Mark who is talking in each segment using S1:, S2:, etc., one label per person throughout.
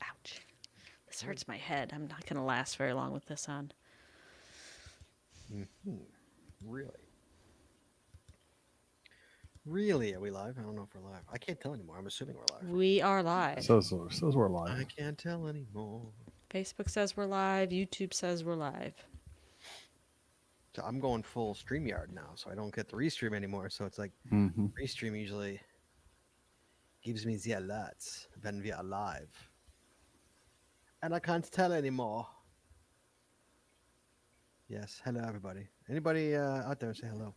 S1: Ouch. This hurts my head. I'm not going to last very long with this on.
S2: Really? Really? Are we live? I don't know if we're live. I can't tell anymore. I'm assuming we're live.
S1: We are live.
S3: Says we're live.
S2: I can't tell anymore.
S1: Facebook says we're live. YouTube says we're live.
S2: So I'm going full StreamYard now, so I don't get the restream anymore. So it's like
S3: Mm-hmm.
S2: restream usually gives me the alerts when we are live. And I can't tell anymore. Yes. Hello, everybody. Anybody out there say hello?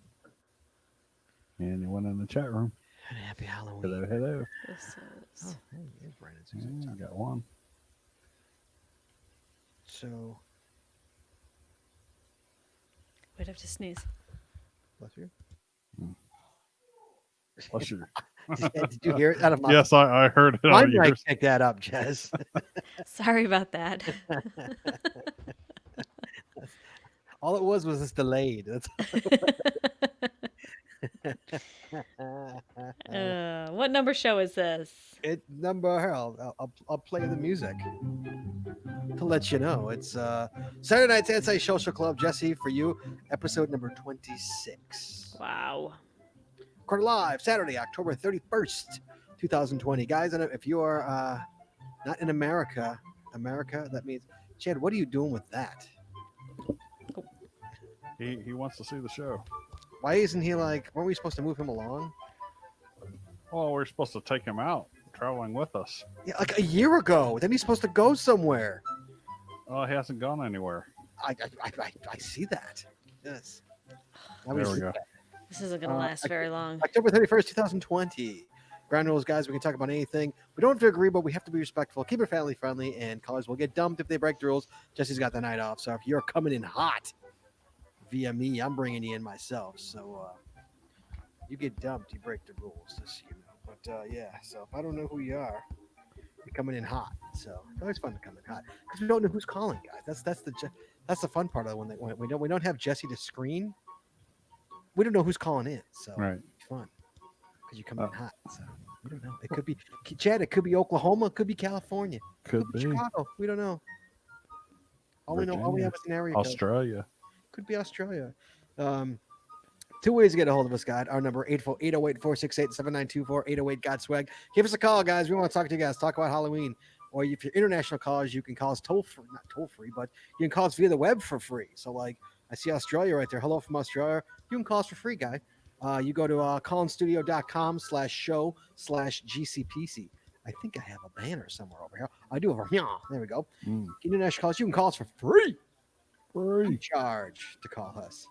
S3: Anyone in the chat room?
S2: And happy Halloween.
S3: Hello, hello.
S1: This
S2: Oh,
S1: is.
S2: hey, there's Brandon.
S3: Yeah, got one.
S2: So,
S1: Wait, I have to sneeze.
S2: bless you.
S3: Bless you.
S2: Did you hear it out of my
S3: Yes, I heard it
S2: My
S3: on
S2: mic
S3: yours.
S2: picked that up, Jess.
S1: Sorry about that.
S2: All it was this delayed. That's
S1: What number show is this?
S2: it. Number here, I'll play the music to let you know. It's Saturday Night's Anti-Social Club, Jesse, for you, episode number 26.
S1: Wow.
S2: Recorded live Saturday, October 31st, 2020. Guys, and if you are not in America, that means, Chad, what are you doing with that?
S3: He wants to see the show.
S2: Why isn't he like, weren't we supposed to move him along?
S3: Well, we're supposed to take him out, traveling with us.
S2: Yeah, like a year ago. Then he's supposed to go somewhere.
S3: Oh, he hasn't gone anywhere.
S2: I see that. Yes. Now
S3: There
S2: see
S3: we go.
S2: that.
S1: This isn't going to last very long.
S2: October 31st, 2020. Ground rules, guys. We can talk about anything. We don't have to agree, but we have to be respectful. Keep it family friendly, and callers will get dumped if they break the rules. Jesse's got the night off, so if you're coming in hot via me, I'm bringing you in myself. So you get dumped, you break the rules. Just you know. But yeah, so if I don't know who you are, you're coming in hot. So it's always fun to come in hot because we don't know who's calling, guys. That's the fun part of the one that we don't have Jesse to screen. We don't know who's calling in, so
S3: Right.
S2: it's fun because you come in hot. So we don't know. It could be Chad. It could be Oklahoma. It could be California.
S3: Could be
S2: Chicago. We don't know. All we know, all we have is an area code.
S3: Australia.
S2: Could be Australia. Two ways to get a hold of us, guys. Our number 808-468-7924, 808 got swag. Give us a call, guys. We want to talk to you guys. Talk about Halloween. Or if you're international callers, you can call us toll free, not toll free, but you can call us via the web for free. So like I see Australia right there. Hello from Australia. You can call us for free, guy. You go to callinstudio.com/show/GCPC. I think I have a banner somewhere over here. I do have a there we go. International callers, you can call us for free.
S3: Free.
S2: Charge to call us.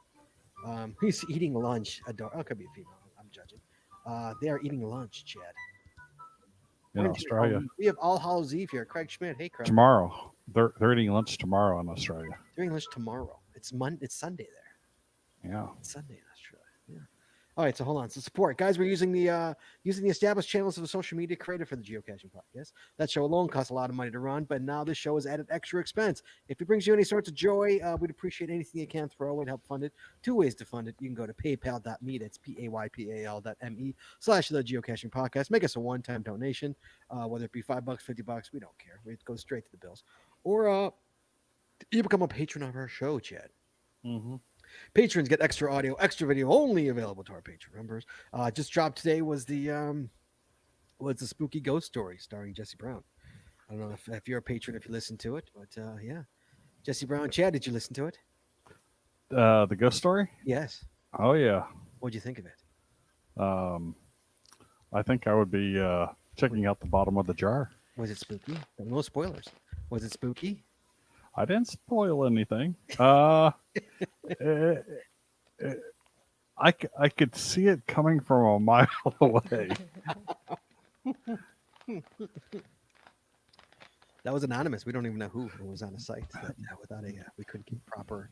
S2: He's eating lunch. Oh, it could be a female. I'm judging. They are eating lunch, Chad.
S3: In Australia.
S2: We have All Hallows Eve here. Craig Schmidt. Hey, Craig.
S3: Tomorrow. They're eating lunch tomorrow in Australia.
S2: They're eating lunch tomorrow. It's Sunday there.
S3: Yeah.
S2: It's Sunday in Australia. Yeah. All right, so hold on. So support, guys. We're using the established channels of the social media created for the Geocaching Podcast. That show alone costs a lot of money to run, but now this show has added extra expense. If it brings you any sorts of joy, we'd appreciate anything you can throw and help fund it. Two ways to fund it. You can go to paypal.me. That's PAYPAL.me/the Geocaching Podcast. Make us a one-time donation, whether it be $5, $50. We don't care. It goes straight to the bills. Or you become a patron of our show, Chad.
S3: Mm-hmm.
S2: Patrons get extra audio, extra video, only available to our Patreon members. Just dropped today was the spooky ghost story starring Jesse Brown. I don't know if you're a patron, if you listen to it, but yeah, Jesse Brown. Chad, did you listen to it?
S3: The ghost story?
S2: Yes.
S3: Oh yeah.
S2: What'd you think of it?
S3: I think I would be checking out the bottom of the jar.
S2: Was it spooky? No spoilers. Was it spooky?
S3: I didn't spoil anything. I could see it coming from a mile away.
S2: That was anonymous. We don't even know who it was on a site without we couldn't keep proper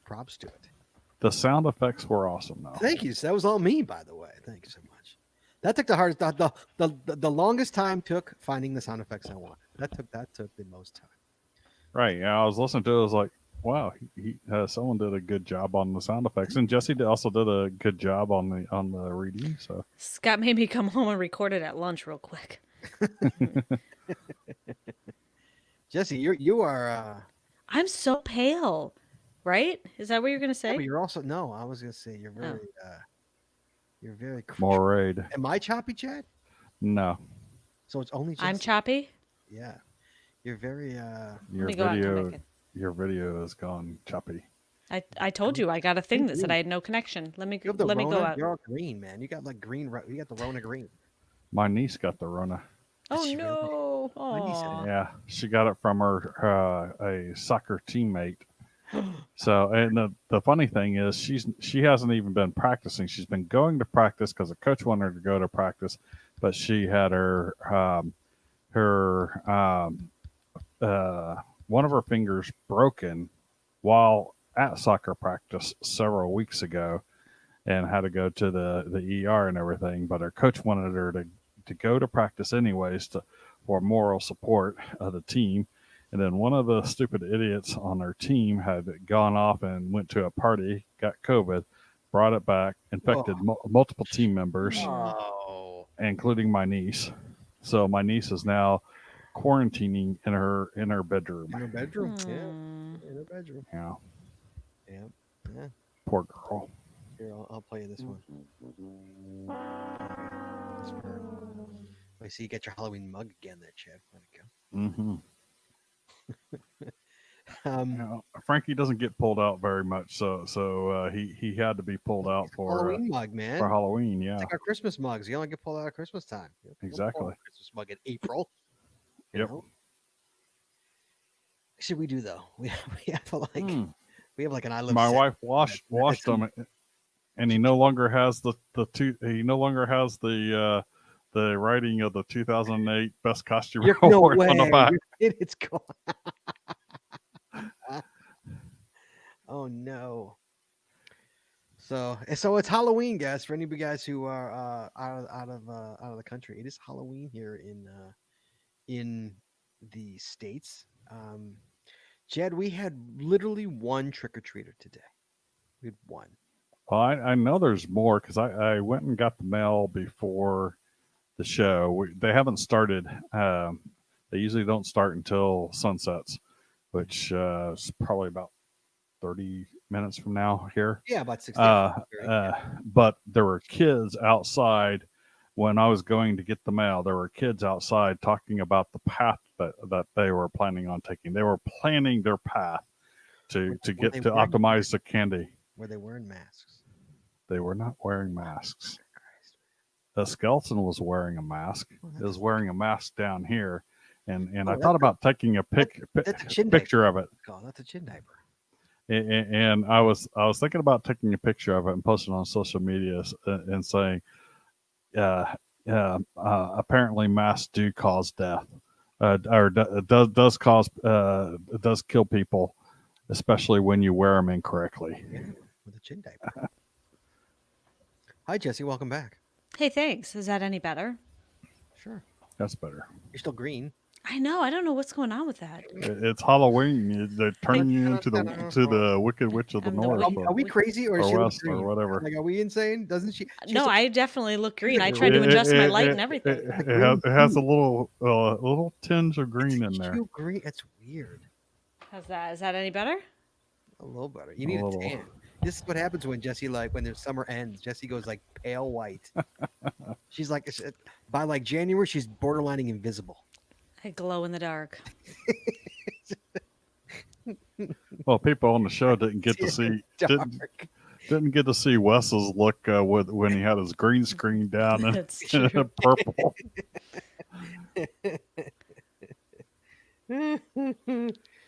S2: props to it.
S3: The sound effects were awesome, though.
S2: Thank you. So that was all me, by the way. Thank you so much. That took the hardest. The longest time took finding the sound effects I wanted. That took the most time.
S3: Right. Yeah, I was listening to it. I was like, wow, someone did a good job on the sound effects, and Jesse also did a good job on the reading. So
S1: Scott made me come home and record it at lunch real quick.
S2: Jesse, you are.
S1: I'm so pale, right? Is that what you're gonna
S2: Yeah,
S1: say?
S2: but you're also no. I was gonna say you're
S1: Oh.
S2: very. You're very.
S3: More raid.
S2: Am I choppy, Chad?
S3: No,
S2: So it's only
S1: I'm
S2: Jesse.
S1: choppy.
S2: Yeah, you're very.
S1: Let
S3: your
S1: me go out and come
S3: video,
S1: back in.
S3: your video has gone choppy.
S1: I told you I got a thing that said
S2: green.
S1: I had no connection. Let me
S2: You have the
S1: let me
S2: Rona.
S1: go out.
S2: You're all green, man. You got like green. You got the Rona green.
S3: My niece got the Rona.
S1: Oh
S2: Did she really?
S1: no!
S2: My niece had
S1: Aw.
S3: Yeah, she got it from her a soccer teammate. So, and the funny thing is, she hasn't even been practicing. She's been going to practice because the coach wanted her to go to practice, but she had her one of her fingers broken while at soccer practice several weeks ago, and had to go to the ER and everything. But her coach wanted her to go to practice anyways for moral support of the team. And then one of the stupid idiots on her team had gone off and went to a party, got COVID, brought it back, infected multiple team members,
S2: Oh.
S3: including my niece. So my niece is now quarantining in her bedroom.
S2: In her bedroom. Yeah.
S1: Hmm.
S2: In her bedroom.
S3: Yeah,
S2: Yeah. Yeah.
S3: poor girl.
S2: Here, I'll play you this one. It's for- I see you got your Halloween mug again there, Chad. Let it
S3: Mm-hmm.
S2: go.
S3: Frankie doesn't get pulled out very much, so he had to be pulled out for
S2: Halloween mug, man.
S3: for Halloween.
S2: It's
S3: Yeah,
S2: like our Christmas mugs. You only get pulled out at Christmas time. You don't pull
S3: exactly.
S2: out a Christmas mug in April. You
S3: Yep.
S2: know? Should we do though? We have like
S3: Hmm.
S2: we have like an I Love
S3: My
S2: Set.
S3: wife washed them, and he no longer has he no longer has the writing of the 2008 Best Costume
S2: No
S3: Award
S2: way.
S3: on the back.
S2: It's gone. Oh no. So it's Halloween, guys. For any of you guys who are out of the country, it is Halloween here in the States. Jed, we had literally one trick or treater today. We had one.
S3: Well, I know there's more because I went and got the mail before the show. They haven't started. They usually don't start until sunsets, which is probably about 30 minutes from now here.
S2: Yeah, about 60.
S3: But there were kids outside when I was going to get the mail. There were kids outside talking about the path that they were planning on taking. They were planning their path to get
S2: they
S3: to
S2: wearing-
S3: optimize the candy.
S2: Were they wearing masks?
S3: They were not wearing masks. The skeleton was wearing a mask. It was wearing a mask down here, and I
S2: that's
S3: thought about taking a
S2: that's a chin diaper.
S3: picture of it.
S2: Oh, that's a chin diaper.
S3: And I was thinking about taking a picture of it and posting it on social media and saying, apparently masks do cause death, or does cause does kill people, especially when you wear them incorrectly.
S2: Yeah, with a chin diaper. Hi, Jesse. Welcome back.
S1: Hey, thanks. Is that any better?
S2: Sure.
S3: That's better.
S2: You're still green.
S1: I know. I don't know what's going on with that.
S3: It's Halloween. They're turning you into the Wicked Witch of the
S1: I'm the
S3: North,
S1: Wicked-
S2: Are we crazy or is
S3: or
S2: she look
S3: West,
S2: green?
S3: or whatever.
S2: Like, are we insane? Doesn't she? She's
S1: No,
S2: a-
S1: I definitely look green. I tried to adjust my light and everything.
S3: It has a little tinge of green in there.
S2: too green. That's weird.
S1: How's that? Is that any better?
S2: A little better. You need a
S3: little.
S2: tan. This is what happens when Jesse, like, when the summer ends. Jesse goes like pale white. She's like, by like January, she's borderlining invisible.
S1: I glow in the dark.
S3: Well, people on the show didn't get to see
S2: Dark.
S3: didn't get to see Wes's look when he had his green screen down and
S1: It's true.
S3: purple.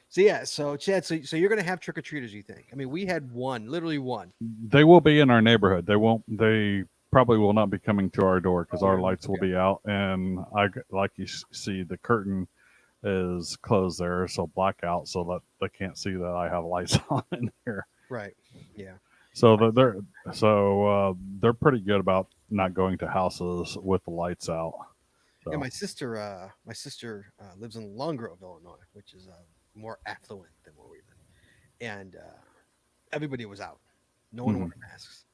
S2: So yeah, so Chad, so you're gonna have trick or treaters, you think? I mean, we had one, literally one.
S3: They will be in our neighborhood. They won't. They probably will not be coming to our door because our
S2: yeah.
S3: lights will be out. And like you see, the curtain is closed there, so blackout, so that they can't see that I have lights on in here.
S2: Right. Yeah.
S3: So they're pretty good about not going to houses with the lights out. So.
S2: Yeah, my sister lives in Long Grove, Illinois, which is more affluent than where we live, and everybody was out. No one wore masks.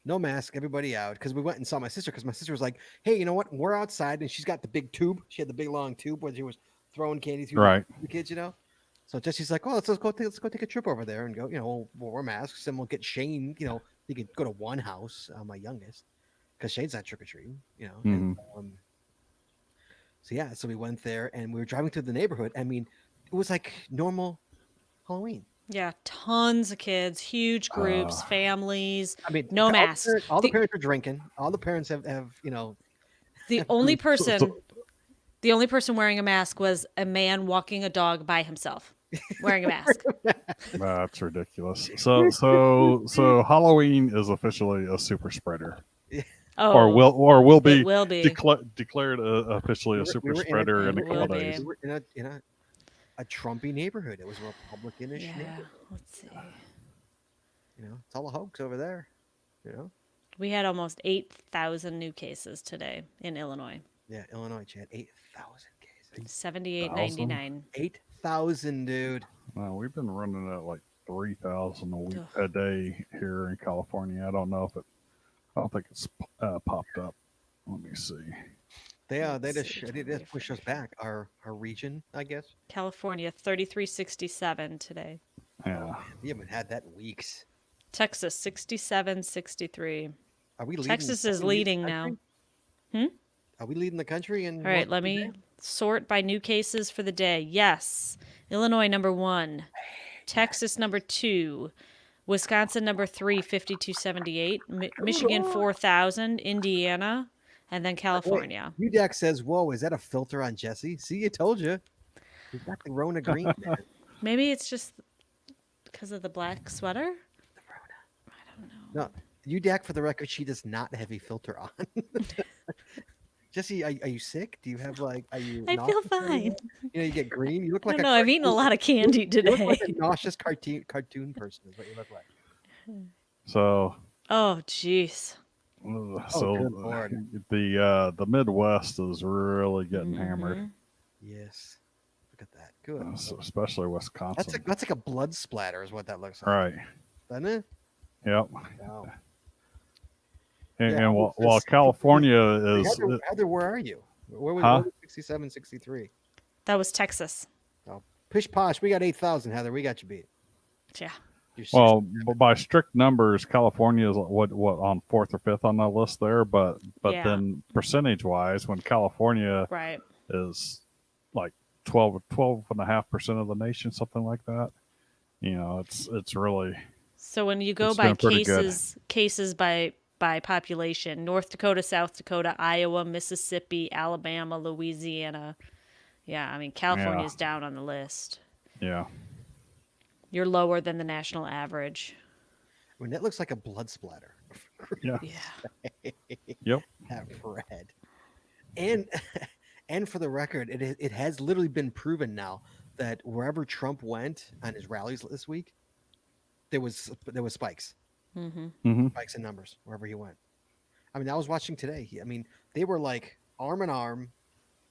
S2: No mask. Everybody out because we went and saw my sister because my sister was like, "Hey, you know what? We're outside," and she's got the big tube. She had the big long tube where she was throwing candy through
S3: Right.
S2: the kids, So Jesse's like, "Oh, let's go take a trip over there and go. We'll wear masks and we'll get Shane. He could go to one house, my youngest, because Shane's not trick or treating. And,
S3: Mhm.
S2: so yeah, so we went there and we were driving through the neighborhood. I mean, it was like normal Halloween.
S1: Yeah, tons of kids, huge groups,
S3: Uh,
S1: families,
S2: I mean,
S1: no masks.
S2: all the
S1: The
S2: parents are drinking. All the parents have
S1: the only
S2: booze.
S1: person the only person wearing a mask was a man walking a dog by himself wearing a mask.
S3: That's ridiculous. So Halloween is officially a super spreader,
S1: Oh,
S3: or will
S1: it
S3: be
S1: will be.
S3: declared officially a super
S2: we were in a,
S3: spreader in a
S1: It
S3: couple
S1: will
S3: of days.
S1: be.
S2: we were in a Trumpy neighborhood. It was a Republicanish
S1: Yeah,
S2: neighborhood.
S1: let's see.
S2: It's all a hoax over there.
S1: We had almost 8,000 new cases today in Illinois.
S2: Yeah, Illinois, Chad, 8,000 cases.
S1: 78.99.
S2: 8,000, dude.
S3: We've been running at like 3,000 a week
S1: Ugh.
S3: a day here in California. I don't think it's popped up. Let me see.
S2: They
S1: Let's
S2: just
S1: see,
S2: they just push us back. Our region, I guess.
S1: California 3367 today.
S3: Yeah.
S2: We haven't had that in weeks.
S1: Texas 6763.
S2: Are we leading?
S1: Texas
S2: are
S1: is
S2: we leading
S1: leading
S2: the
S1: now.
S2: country? Are we leading the country?
S1: All right, let me sort by new cases for the day. Yes. Illinois number 1. Texas number 2. Wisconsin number 3, 5278. Michigan 4,000. Indiana. And then California.
S2: UDAC says, "Whoa, is that a filter on Jesse?" See, I told you. He's got the Rona green. Man.
S1: Maybe it's just because of the black sweater?
S2: No, UDAC, for the record, she does not have a filter on. Jesse, are you sick? Do you have are you?
S1: I feel
S2: nauseous or anything?
S1: fine.
S2: You get green. You look
S1: I
S2: like
S1: don't know. I've eaten a lot of candy
S2: You look
S1: today.
S2: like a nauseous cartoon person. Is what you look like.
S3: So
S1: Oh, jeez.
S3: so
S2: good Lord.
S3: the Midwest is really getting hammered,
S1: Mhm.
S2: Yes. Look at that. Good.
S3: especially Wisconsin.
S2: That's like a blood splatter, is what that looks like.
S3: Right.
S2: Doesn't it?
S3: Yep.
S2: Wow.
S3: And,
S2: Yeah,
S3: and
S2: I
S3: while,
S2: was
S3: while
S2: just-
S3: California
S2: Hey,
S3: is
S2: Heather, where are you? Where was
S3: Huh?
S2: 67, 63?
S1: That was Texas.
S2: Pish posh. We got 8,000, Heather. We got you beat.
S1: Yeah.
S2: You're
S3: well, by strict numbers, California is what on fourth or fifth on the list there, but
S1: Yeah.
S3: then percentage wise, when California
S1: Right.
S3: is like 12.5% of the nation, something like that, it's really
S1: So when you go
S3: It's
S1: by
S3: been pretty good.
S1: cases by population, North Dakota, South Dakota, Iowa, Mississippi, Alabama, Louisiana. Yeah, I mean California's down on the list.
S3: yeah.
S1: You're lower than the national average.
S2: I mean, that looks like a blood splatter.
S3: Yeah.
S1: Yeah.
S3: Yep.
S2: That red. And and for the record, it has literally been proven now that wherever Trump went on his rallies this week, there was spikes,
S1: Mm-hmm.
S3: hmm
S2: spikes in numbers wherever he went. I mean, I was watching today. They were like arm in arm,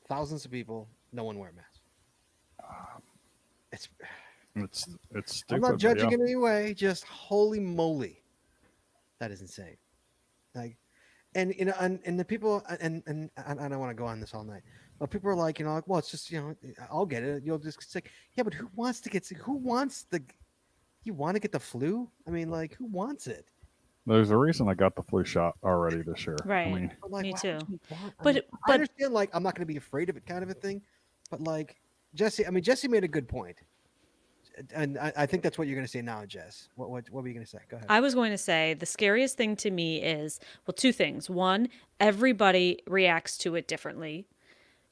S2: thousands of people, no one wearing masks. It's
S3: It's stupid.
S2: I'm not
S3: but
S2: judging
S3: yeah.
S2: in any way. Just holy moly, that is insane. Like, and and the people and I don't want to go on this all night, but people are like, well, it's just I'll get it. You'll just sick. Yeah, but who wants to get sick? Who wants You want to get the flu? I mean, like, who wants it?
S3: There's a reason I got the flu shot already this year.
S1: Right.
S3: I mean,
S2: But, like,
S1: Me
S2: why
S1: too.
S2: would you want- I
S1: But-
S2: mean, I
S1: but-
S2: understand, like, I'm not going to be afraid of it, kind of a thing. But like Jesse made a good point, and I think that's what you're going to say now, Jess. What were you going to say? Go ahead.
S1: I was going to say the scariest thing to me is, well, two things. One, everybody reacts to it differently.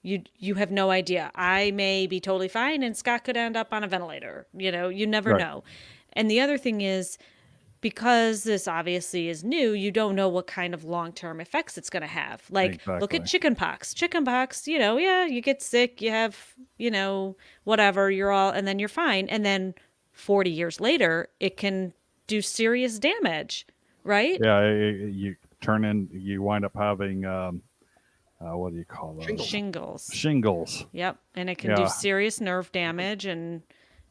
S1: You have no idea. I may be totally fine and Scott could end up on a ventilator. You never
S3: Right.
S1: know. And the other thing is, because this obviously is new, you don't know what kind of long-term effects it's going to have. Like, look at
S3: Exactly.
S1: chickenpox. Chickenpox, yeah, you get sick, you have, whatever, you're all, and then you're fine. And then 40 years later, it can do serious damage, right?
S3: yeah, you wind up having what do you call those?
S2: Shingles.
S1: Shingles.
S3: Shingles.
S1: Yep. And it can do
S3: Yeah.
S1: serious nerve damage. And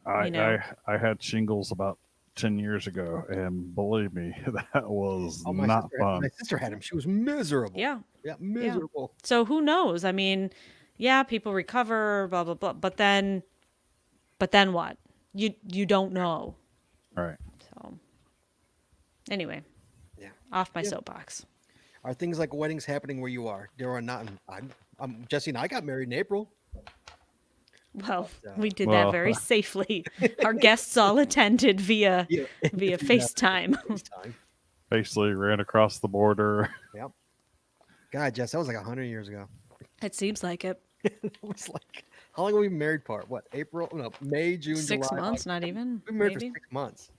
S1: know.
S3: I had shingles about 10 years ago, and believe me, that was not fun.
S2: My sister had him. She was miserable.
S1: yeah.
S2: Yeah, miserable.
S1: So who knows? I mean, yeah, people recover, blah blah blah, but then what? You don't know.
S3: Right.
S1: So anyway,
S2: Yeah.
S1: off my
S2: Yeah.
S1: soapbox.
S2: Are things like weddings happening where you are? There are not. Jesse and I got married in April.
S1: Well,
S2: But,
S1: we did that
S3: Well,
S1: very safely. Our guests all attended via
S2: yeah,
S1: via
S2: if you have
S1: FaceTime.
S2: FaceTime.
S3: basically ran across the border.
S2: Yep. God, Jess, that was like 100 years ago.
S1: It seems like it.
S2: It was like, how long have we been married for? What, April? No, May, June,
S1: 6
S2: July.
S1: months,
S2: August.
S1: not even.
S2: We've been married
S1: Maybe.
S2: for 6 months.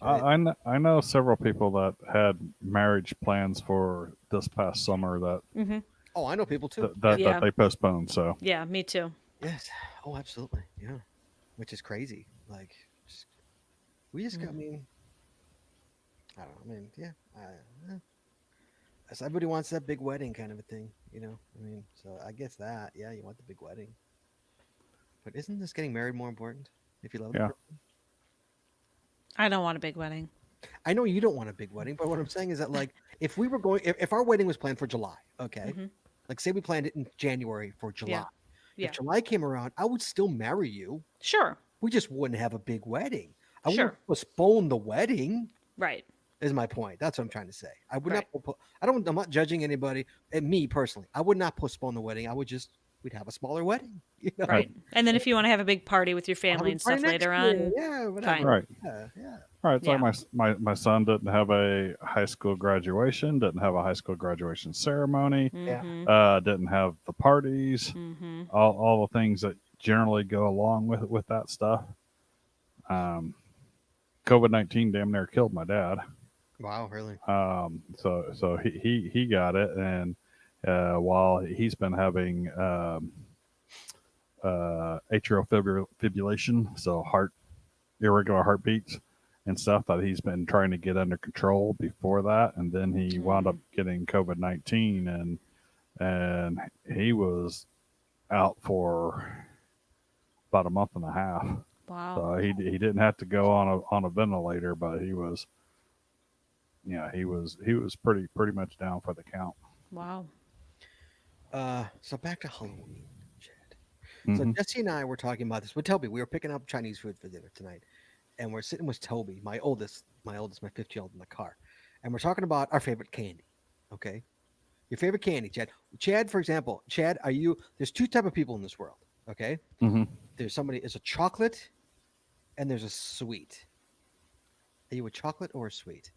S3: I know several people that had marriage plans for this past summer that
S2: Oh, I know people too.
S1: Yeah.
S3: that they postponed. So
S1: Yeah, me too.
S2: Yes. Oh, absolutely. Yeah. Which is crazy. Like, we just got, I mean, I don't know. I mean, yeah. So everybody wants that big wedding kind of a thing, you know? I mean, so I guess that, yeah, you want the big wedding. But isn't this getting married more important if you love the
S3: Yeah.
S2: person?
S1: I don't want a big wedding.
S2: I know you don't want a big wedding, but what I'm saying is that, like, if we were going, if our wedding was planned for July, okay? Like, say we planned it in January for July.
S1: Yeah.
S2: If July came around, I would still marry you.
S1: Sure.
S2: We just wouldn't have a big wedding. I
S1: Sure.
S2: wouldn't postpone the wedding.
S1: Right.
S2: Is my point. That's what I'm trying to say. I would not. I'm not judging anybody. And me personally, I would not postpone the wedding. I would just. We'd have a smaller wedding. You know?
S1: Right. And then if you want to have a big party with your
S2: I'll have
S1: family
S2: a
S1: and
S2: party
S1: stuff
S2: next
S1: later
S2: year.
S1: on.
S2: Yeah. Whatever.
S1: Fine.
S3: right.
S2: Yeah.
S3: Right. It's
S1: Yeah.
S3: like my son didn't have a high school graduation, didn't have a high school graduation ceremony,
S2: Yeah.
S3: didn't have the parties, all the things that generally go along with that stuff. COVID-19 damn near killed my dad.
S2: Wow. Really.
S3: So he got it, and while he's been having atrial fibrillation, so irregular heartbeats and stuff that he's been trying to get under control before that, and then he wound up getting COVID-19, and he was out for about a month and a half.
S1: Wow.
S3: So he didn't have to go on a ventilator, but he was. Yeah, he was pretty much down for the count.
S1: Wow.
S2: So back to Halloween, Chad. So Jesse and I were talking about this with Toby. We were picking up Chinese food for dinner tonight, and we're sitting with Toby, my 50-year-old, in the car, and we're talking about our favorite candy. Okay, your favorite candy, Chad. Chad, for example, Chad, are you? There's two type of people in this world. Okay, there's somebody is a chocolate, and there's a sweet. Are you a chocolate or a sweet?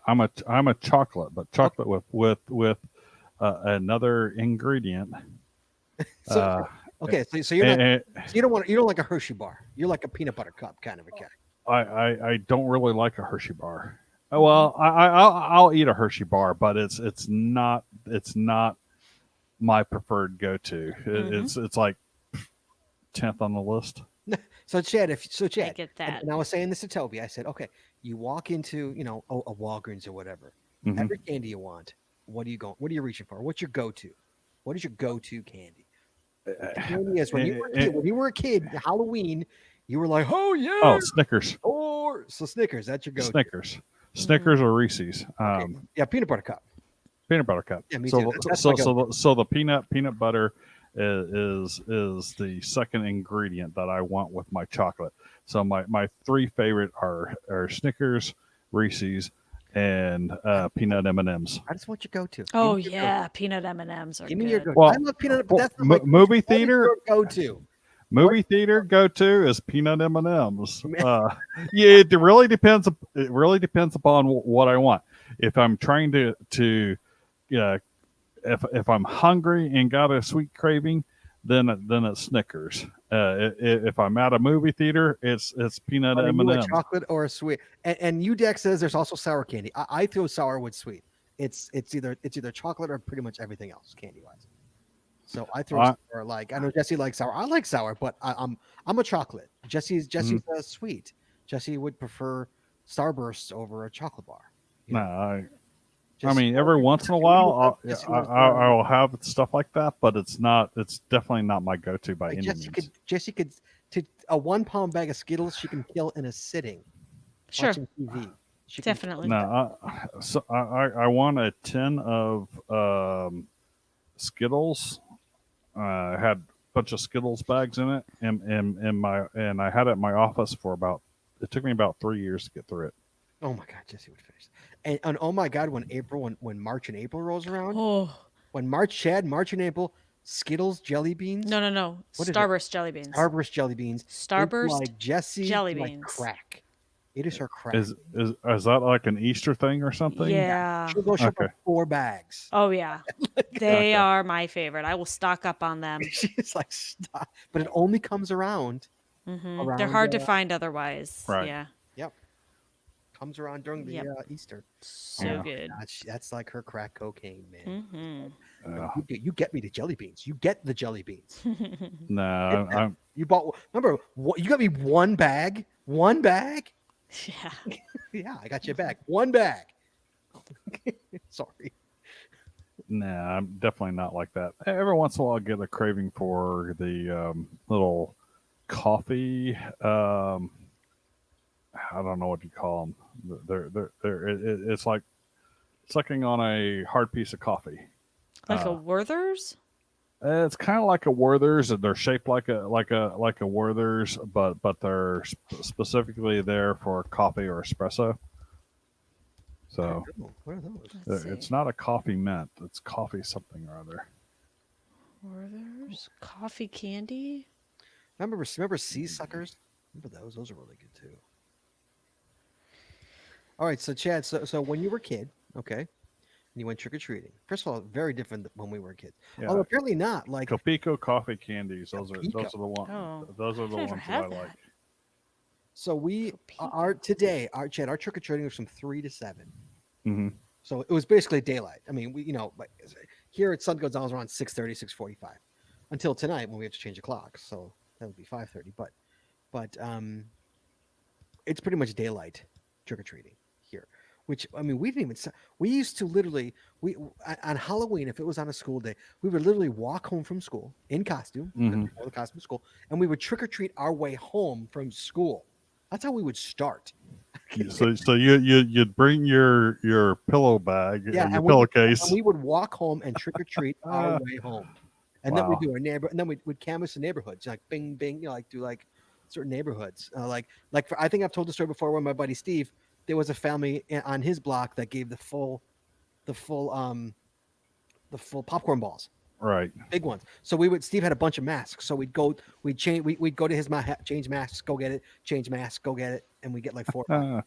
S3: I'm a chocolate, but chocolate with another ingredient.
S2: So so you're not, so you don't like a Hershey bar. You're like a peanut butter cup kind of a guy.
S3: I don't really like a Hershey bar. Well, I'll eat a Hershey bar, but it's not my preferred go-to. It's like 10th on the list.
S2: So Chad,
S1: I get that.
S2: and I was saying this to Toby. I said, okay, you walk into a Walgreens or whatever. Every candy you want. What are you reaching for? What's your go-to? What is your go-to candy? Candy is when you were a kid, Halloween, you were like, oh yeah,
S3: oh Snickers,
S2: so Snickers. That's your go-to.
S3: Snickers or Reese's.
S2: Yeah, peanut butter cup.
S3: Peanut butter cup.
S2: Yeah, me
S3: so
S2: too. That's
S3: so the peanut butter is the second ingredient that I want with my chocolate. So my three favorite are Snickers, Reese's, and peanut M&Ms.
S2: I just want your go-to.
S1: Oh yeah, peanut M&Ms are
S2: Give me
S1: good.
S2: your go-to.
S3: Well,
S2: I love peanut. But that's not
S3: movie theater
S2: go-to.
S3: Movie theater go-to is peanut M&Ms. Yeah, it really depends. It really depends upon what I want. If I'm trying to if I'm hungry and got a sweet craving, then it's Snickers. If I'm at a movie theater, it's peanut M&Ms.
S2: A chocolate or a sweet. And UDEX says there's also sour candy. I throw sour with sweet. It's either chocolate or pretty much everything else candy wise. So I throw sour. Like I know Jesse likes sour. I like sour, but I'm a chocolate. Jesse's sweet. Jesse would prefer Starbursts over a chocolate bar.
S3: No, I mean, every once in a while, I'll have stuff like that, but it's definitely not my go-to by any means.
S2: Jesse could, a 1 pound bag of Skittles, she can kill in a sitting.
S1: Sure.
S2: Watching TV.
S1: Definitely.
S3: No, I want a tin of Skittles had a bunch of Skittles bags in it, and I had it in my office for about. It took me about 3 years to get through it.
S2: Oh my God, Jesse would finish. And oh my God, when March and April rolls around,
S1: Oh,
S2: when March and April, Skittles jelly beans,
S1: no.
S2: What is it?
S1: Starburst jelly beans.
S2: Starburst jelly beans, it's
S1: Starburst
S2: like Jesse
S1: jelly
S2: like
S1: beans.
S2: crack. It is her crack.
S3: Is that like an Easter thing or something?
S1: Yeah.
S2: She'll go shop
S3: Okay.
S2: like 4 bags.
S1: Oh yeah. They
S3: Okay.
S1: are my favorite. I will stock up on them.
S2: She's like, stop. But it only comes around.
S1: They're
S2: Around,
S1: hard to find otherwise.
S3: Right.
S1: Yeah.
S2: Comes around during the
S1: Yep.
S2: Easter.
S1: So
S3: Yeah.
S1: good.
S2: God, that's like her crack cocaine, man.
S1: Mm-hmm.
S2: You get me the jelly beans. You get the jelly beans.
S3: No, I'm
S2: You bought. Remember, you got me 1 bag. 1 bag.
S1: Yeah.
S2: Yeah, I got you a bag. 1 bag. Sorry.
S3: Nah, I'm definitely not like that. Every once in a while, I get a craving for the little coffee. I don't know what you call them. It's like sucking on a hard piece of coffee.
S1: Like a
S3: Uh,
S1: Werther's?
S3: It's kind of like a Werther's, and they're shaped like a Werther's, but they're specifically there for coffee or espresso. So
S2: What are those?
S1: Let's
S3: it's
S1: see.
S3: not a coffee mint; it's coffee something or other.
S1: Werther's coffee candy?
S2: Remember sea suckers? Remember those? Those are really good too. All right, so Chad, so when you were a kid, okay, and you went trick or treating. First of all, very different than when we were kids.
S3: Yeah,
S2: Although apparently not. Like,
S3: Copico coffee candies. Those are
S2: Copico.
S3: the ones.
S1: Oh,
S3: Those are
S1: I've
S3: the
S1: never
S3: ones that I
S1: had
S3: like.
S1: that.
S2: so we are today. Our Chad, our trick or treating was from 3 to 7.
S3: Hmm.
S2: So it was basically daylight. I mean, we like here at sun goes down around 6:30, 6:45, until tonight when we have to change the clock. So that would be 5:30. But it's pretty much daylight trick or treating here. Which I mean, we didn't even. We used to literally on Halloween, if it was on a school day, we would literally walk home from school in costume,
S3: Mhm.
S2: all the costume school, and we would trick or treat our way home from school. That's how we would start.
S3: So you'd bring your pillow bag
S2: Yeah,
S3: and your
S2: and we would,
S3: pillowcase.
S2: and we would walk home and trick or treat our way home, and then
S3: Wow.
S2: we'd do our neighbor, and then we'd canvass the neighborhoods, like bing bing, like do like certain neighborhoods, like for, I think I've told the story before when my buddy Steve, there was a family on his block that gave the full popcorn balls,
S3: Right.
S2: big ones. So Steve had a bunch of masks, so we'd go to his change masks, go get it, change masks, go get it, and we get like 4 or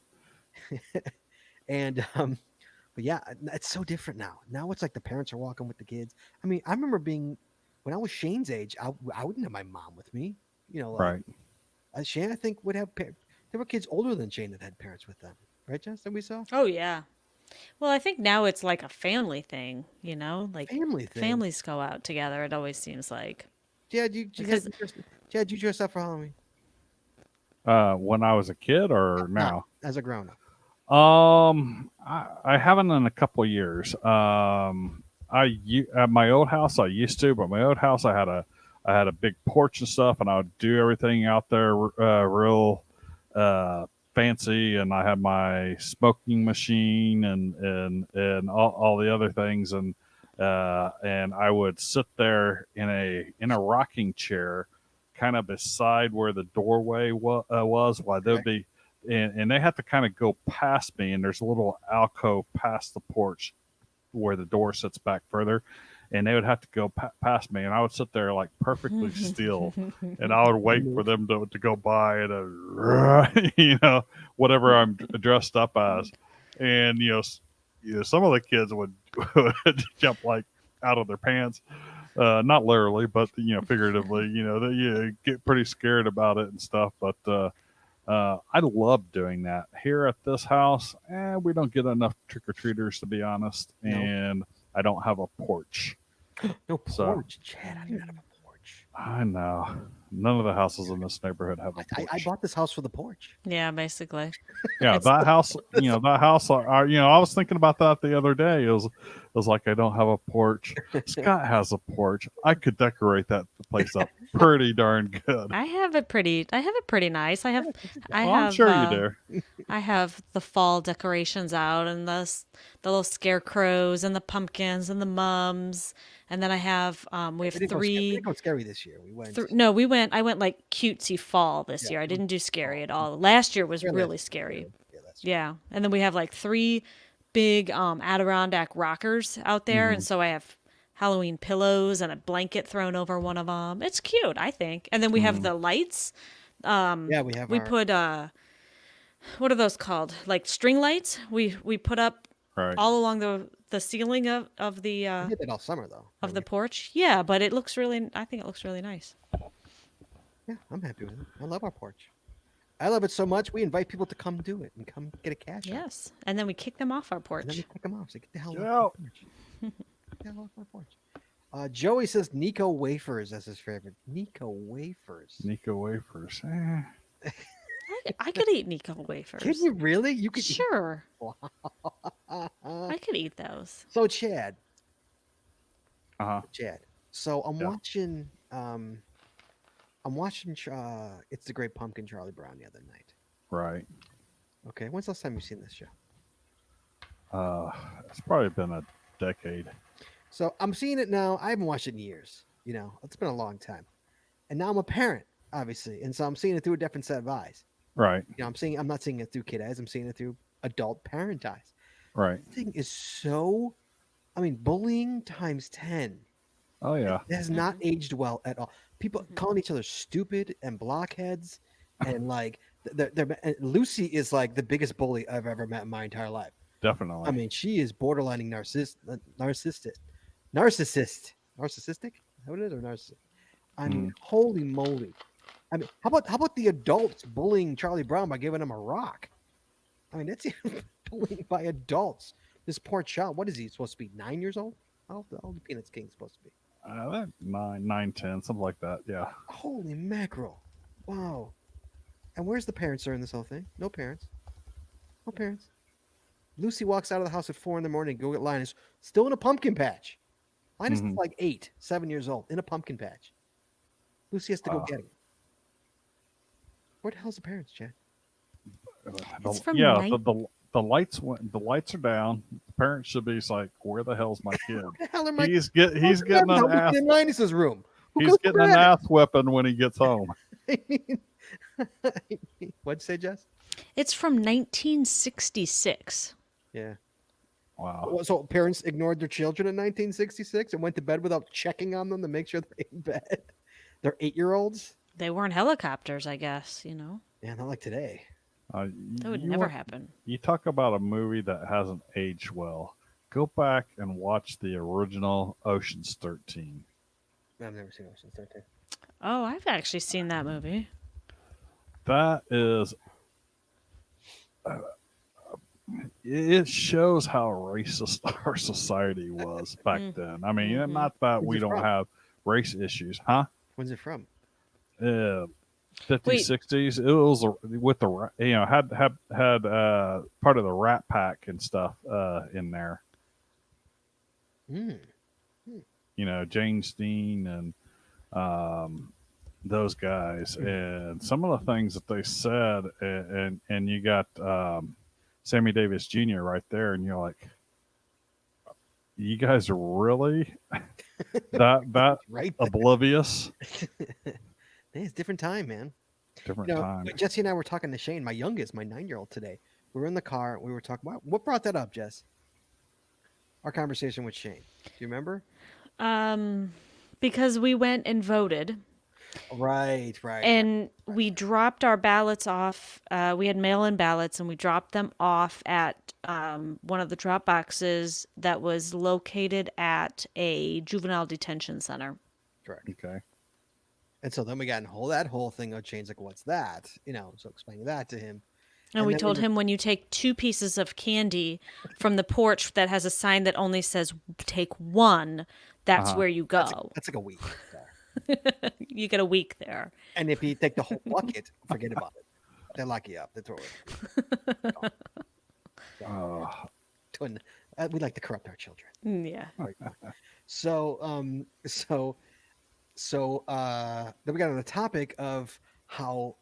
S2: 5. And but yeah, it's so different now. Now it's like the parents are walking with the kids. I mean, I remember when I was Shane's age, I wouldn't have my mom with me.
S3: Right.
S2: Shane, I think would have. There were kids older than Shane that had parents with them, right, Jess? That we saw
S1: Oh yeah. Well, I think now it's like a family thing, like
S2: family thing.
S1: families go out together. It always seems like.
S2: Chad,
S1: Because-
S2: Chad, you dress up for Halloween
S3: When I was a kid or now?
S2: as a grown up.
S3: I haven't in a couple of years. At my old house I used to, but my old house I had a big porch and stuff, and I would do everything out there real fancy, and I had my smoking machine and all the other things, and I would sit there in a rocking chair, kind of beside where the doorway was, while they'd be. And they have to kind of go past me, and there's a little alcove past the porch where the door sits back further, and they would have to go past me, and I would sit there like perfectly still, and I would wait for them to go by, and whatever I'm dressed up as, and some of the kids would jump like out of their pants, not literally, but figuratively. They get pretty scared about it and stuff, but. I love doing that. Here at this house, we don't get enough trick-or-treaters, to be honest,
S2: No.
S3: and I don't have a porch.
S2: No
S3: So-
S2: porch, Chad. I do not have a porch.
S3: I know. None of the houses in this neighborhood have a porch.
S2: I bought this house for the porch.
S1: Yeah, basically.
S3: Yeah,
S1: It's-
S3: that house, I was thinking about that the other day. It was was like, I don't have a porch. Scott has a porch. I could decorate that place up pretty darn good.
S1: I have it pretty nice. I
S3: Well, I'm sure you do.
S1: I have the fall decorations out and the little scarecrows and the pumpkins and the mums, and then I have we have
S2: We didn't
S1: three.
S2: go scary this year. We went.
S1: No, I went like cutesy fall this
S2: Yeah,
S1: year. I
S2: we
S1: didn't do scary at all. Last year was
S2: Really,
S1: really scary.
S2: Yeah, that's
S1: Yeah, and then we have like three big Adirondack rockers out there, and so I have Halloween pillows and a blanket thrown over one of them. It's cute, I think. And then we have the lights.
S2: yeah. We have.
S1: We
S2: our,
S1: put what are those called? Like string lights. We put up
S3: Right.
S1: all along the ceiling of the
S2: we did that all summer though.
S1: of the porch. Yeah, but it looks really. I think it looks really nice.
S2: Yeah, I'm happy with it. I love our porch. I love it so much. We invite people to come do it and come get a cash. out.
S1: Yes, and then we kick them off our
S2: And then we
S1: porch.
S2: kick them off. So get the hell
S3: Get
S2: off
S3: out.
S2: my porch. Get the hell off my porch. Joey says Nico wafers as his favorite. Nico wafers.
S3: Nico wafers.
S1: I could eat Nico wafers.
S2: Can you really? You could.
S1: Sure,
S2: Eat...
S1: I could eat those.
S2: So Chad.
S3: Uh-huh.
S2: Chad. So I'm
S3: Yeah.
S2: watching. I'm watching. It's the Great Pumpkin, Charlie Brown, the other night.
S3: Right.
S2: Okay. When's the last time you've seen this show?
S3: It's probably been a decade.
S2: So I'm seeing it now. I haven't watched it in years. You know, it's been a long time. And now I'm a parent, obviously, and so I'm seeing it through a different set of eyes.
S3: Right.
S2: You know, I'm not seeing it through kid eyes. I'm seeing it through adult parent eyes.
S3: Right.
S2: This thing is so. I mean, bullying times 10.
S3: Oh yeah.
S2: It has not aged well at all. People calling each other stupid and blockheads, and like and Lucy is like the biggest bully I've ever met in my entire life.
S3: Definitely.
S2: I mean, she is borderlining narcissistic. Narcissistic? Is that what it is, or narcissistic? I mean, holy moly! I mean, how about the adults bullying Charlie Brown by giving him a rock? I mean, that's even bullying by adults. This poor child. What is he supposed to be? 9 years old? How old the Peanuts King supposed to be?
S3: That 9, 10, something like that. Yeah.
S2: Holy mackerel! Wow. And where's the parents during this whole thing? No parents. No parents. Lucy walks out of the house at 4 a.m. to go get Linus, still in a pumpkin patch. Linus is like 8, 7 years old, in a pumpkin patch. Lucy has to go get him. Where the hell's the parents, Chad?
S1: It's from
S3: yeah.
S1: nine-
S3: The lights went. The lights are down. The parents should be like, "Where the hell's my kid?"
S2: Where the hell are my
S3: He's getting an ass.
S2: in Linus's room. Who
S3: He's
S2: goes
S3: getting
S2: to
S3: an
S2: bed?
S3: ass whipping when he gets home.
S2: I mean, what'd you say, Jess?
S1: It's from 1966.
S2: Yeah.
S3: Wow.
S2: Well, so parents ignored their children in 1966 and went to bed without checking on them to make sure they're in bed. They're 8-year-olds.
S1: They weren't helicopters, I guess. You know,
S2: Yeah, not like today.
S1: that would
S3: you
S1: never
S3: want-
S1: happen.
S3: You talk about a movie that hasn't aged well. Go back and watch the original Ocean's 13.
S2: I've never seen Ocean's 13.
S1: Oh, I've actually seen that movie.
S3: That is. It shows how racist our society was back then. I mean, not that we
S2: Where's it
S3: don't
S2: from?
S3: have race issues, huh?
S2: When's it from?
S3: 50s,
S1: Wait.
S3: 60s. It was with the had part of the Rat Pack and stuff in there.
S2: Hmm.
S3: You know, Jane Steen and those guys, and some of the things that they said, and you got Sammy Davis Jr. right there, and you're like, you guys are really that
S2: Right.
S3: oblivious.
S2: Hey, it's a different time, man.
S3: Different
S2: You know,
S3: time.
S2: Jesse and I were talking to Shane, my youngest, my 9-year-old today. We were in the car. We were talking. What brought that up, Jess? Our conversation with Shane. Do you remember?
S1: Because we went and voted,
S2: Right.
S1: and we dropped our ballots off. We had mail-in ballots, and we dropped them off at one of the drop boxes that was located at a juvenile detention center.
S2: Correct.
S3: Okay.
S2: And so then we got in that whole thing of Shane's like, "What's that?" You know, so explaining that to him.
S1: And we
S2: then
S1: told him, when you take 2 pieces of candy from the porch that has a sign that only says take 1, that's where you go.
S2: That's like a week.
S1: You get a week there.
S2: And if you take the whole bucket, forget about it. They lock you up. They throw it to We like to corrupt our children.
S1: Yeah.
S2: Right. So, then we got on the topic of how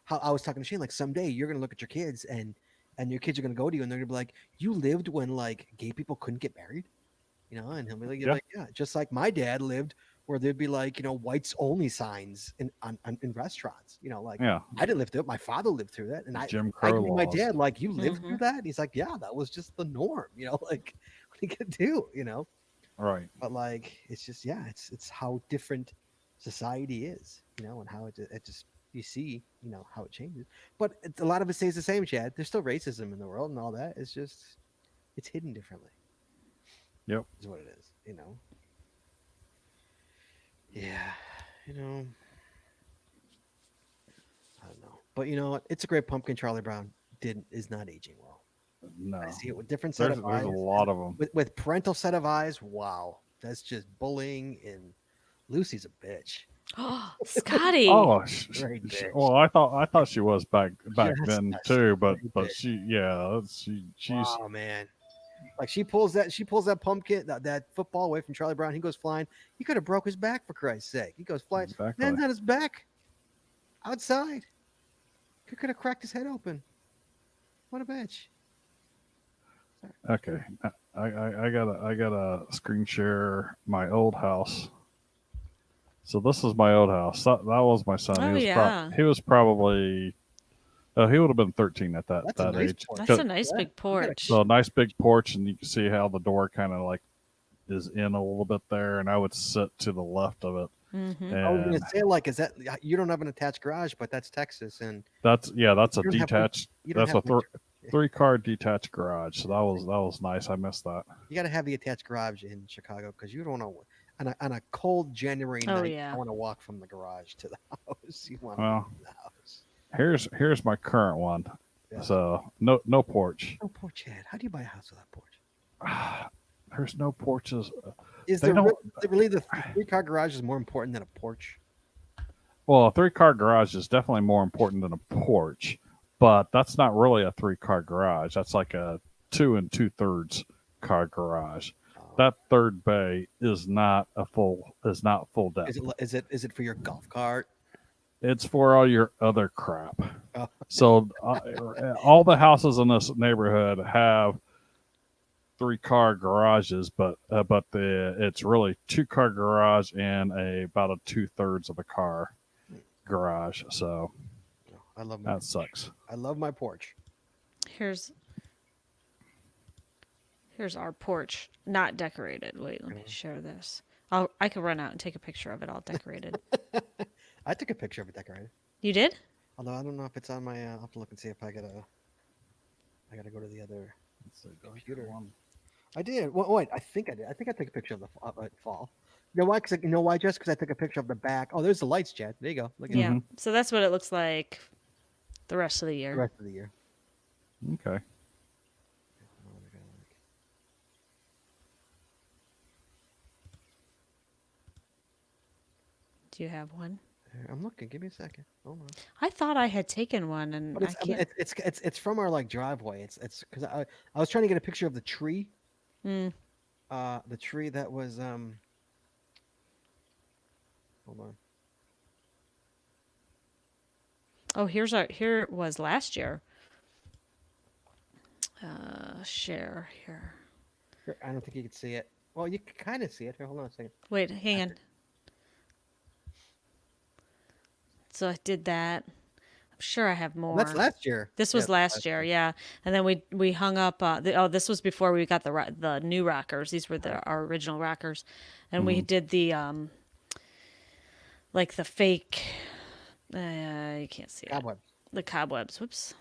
S2: how I was talking to Shane, like someday you're gonna look at your kids and your kids are gonna go to you and they're gonna be like, you lived when like gay people couldn't get married, and he'll be like, you're
S3: Yeah.
S2: like, yeah, just like my dad lived where there'd be like whites only signs in restaurants, like
S3: Yeah.
S2: I didn't live through it, my father lived through that, and
S3: Jim
S2: I
S3: Crow
S2: knew my
S3: laws.
S2: dad, like, you lived through
S1: Mhm.
S2: that, and he's like, yeah, that was just the norm, like what are you gonna do.
S3: Right.
S2: But like it's just, yeah, it's how different society is, and how it just, you see, how it changes. But a lot of it stays the same, Chad. There's still racism in the world and all that. It's just, it's hidden differently.
S3: Yep.
S2: Is what it is. Yeah, you know, I don't know, but you know what? It's a great pumpkin. Charlie Brown is not aging well.
S3: No.
S2: I see it with different set of
S3: There's
S2: eyes,
S3: a
S2: and
S3: lot of them.
S2: with parental set of eyes. Wow, that's just bullying, and Lucy's a bitch.
S1: Oh, Scotty.
S3: Oh,
S2: Great bitch.
S3: well, I thought she was back
S2: Just
S3: then
S2: a
S3: too, but
S2: straight
S3: but
S2: bitch.
S3: she's
S2: Wow, man. Like she pulls that pumpkin, that football away from Charlie Brown. He goes flying. He could have broke his back, for Christ's sake. He goes flying.
S3: exactly
S2: Lands on his back outside. Could have cracked his head open. What a bitch.
S3: okay. I gotta screen share my old house. So this is my old house. That was my son.
S1: Oh, yeah.
S3: He was probably he would have been 13 at
S2: That's a
S3: that
S2: nice
S3: age.
S2: porch.
S1: That's a
S3: 'Cause-
S1: nice
S2: Yeah,
S1: big
S2: you gotta-
S1: porch.
S3: So a nice big porch, and you can see how the door kind of like is in a little bit there, and I would sit to the left of it.
S1: Mm-hmm.
S2: I was gonna
S3: And
S2: say, like, is that, you don't have an attached garage, but that's Texas, and
S3: that's a
S2: you don't have one-
S3: detached.
S2: you don't
S3: That's
S2: have
S3: a
S2: one-
S3: 3-car detached garage. So that was nice. I missed that.
S2: you got to have the attached garage in Chicago, because you don't know, on a cold January
S1: Oh,
S2: night,
S1: yeah.
S2: I want to walk from the garage to the house. You want to
S3: Well,
S2: be in the house.
S3: here's my current one.
S2: Yeah.
S3: So no porch.
S2: Oh, poor Chad. How do you buy a house without porch?
S3: There's no porches.
S2: Is
S3: They
S2: there
S3: don't-
S2: really the 3-car garage is more important than a porch?
S3: Well, a 3-car garage is definitely more important than a porch, but that's not really a 3-car garage. That's like a 2 2/3 car garage. That third bay is not full depth.
S2: Is it for your golf cart?
S3: It's for all your other crap.
S2: Oh.
S3: So all the houses in this neighborhood have 3-car garages, but it's really 2-car garage and about a 2/3 of a car garage. So
S2: I love my
S3: that sucks.
S2: I love my porch.
S1: Here's our porch, not decorated. Wait, let me share this. I could run out and take a picture of it all decorated.
S2: I took a picture of it decorated.
S1: You did?
S2: Although I don't know if it's on my. I'll have to look and see if I gotta go to the other computer. I did. Wait, I think I did. I think I took a picture of the fall. You know why? Jess? Because I took a picture of the back. Oh, there's the lights, Chad. There you go. Look at
S1: Yeah.
S3: Mhm.
S1: So that's what it looks like the rest of the
S2: the
S1: year.
S2: rest of the year.
S3: Okay.
S1: Do you have one?
S2: I'm looking. Give me a second. Hold on.
S1: I thought I had taken one, and
S2: But
S1: I can't.
S2: it's from our like driveway. It's because I was trying to get a picture of the tree.
S1: Mm.
S2: The tree that was Hold on.
S1: Oh, here it was last year. Share here.
S2: Here, I don't think you can see it. Well, you can kind of see it. Here, hold on a second.
S1: Wait, hang on. So I did that. I'm sure I have more.
S2: That's last year.
S1: This was
S2: Yeah,
S1: last year, yeah. And then we hung up. This was before we got the new rockers. These were our original rockers, and we did the like the fake. You can't see it.
S2: Cobweb.
S1: The cobwebs. Whoops.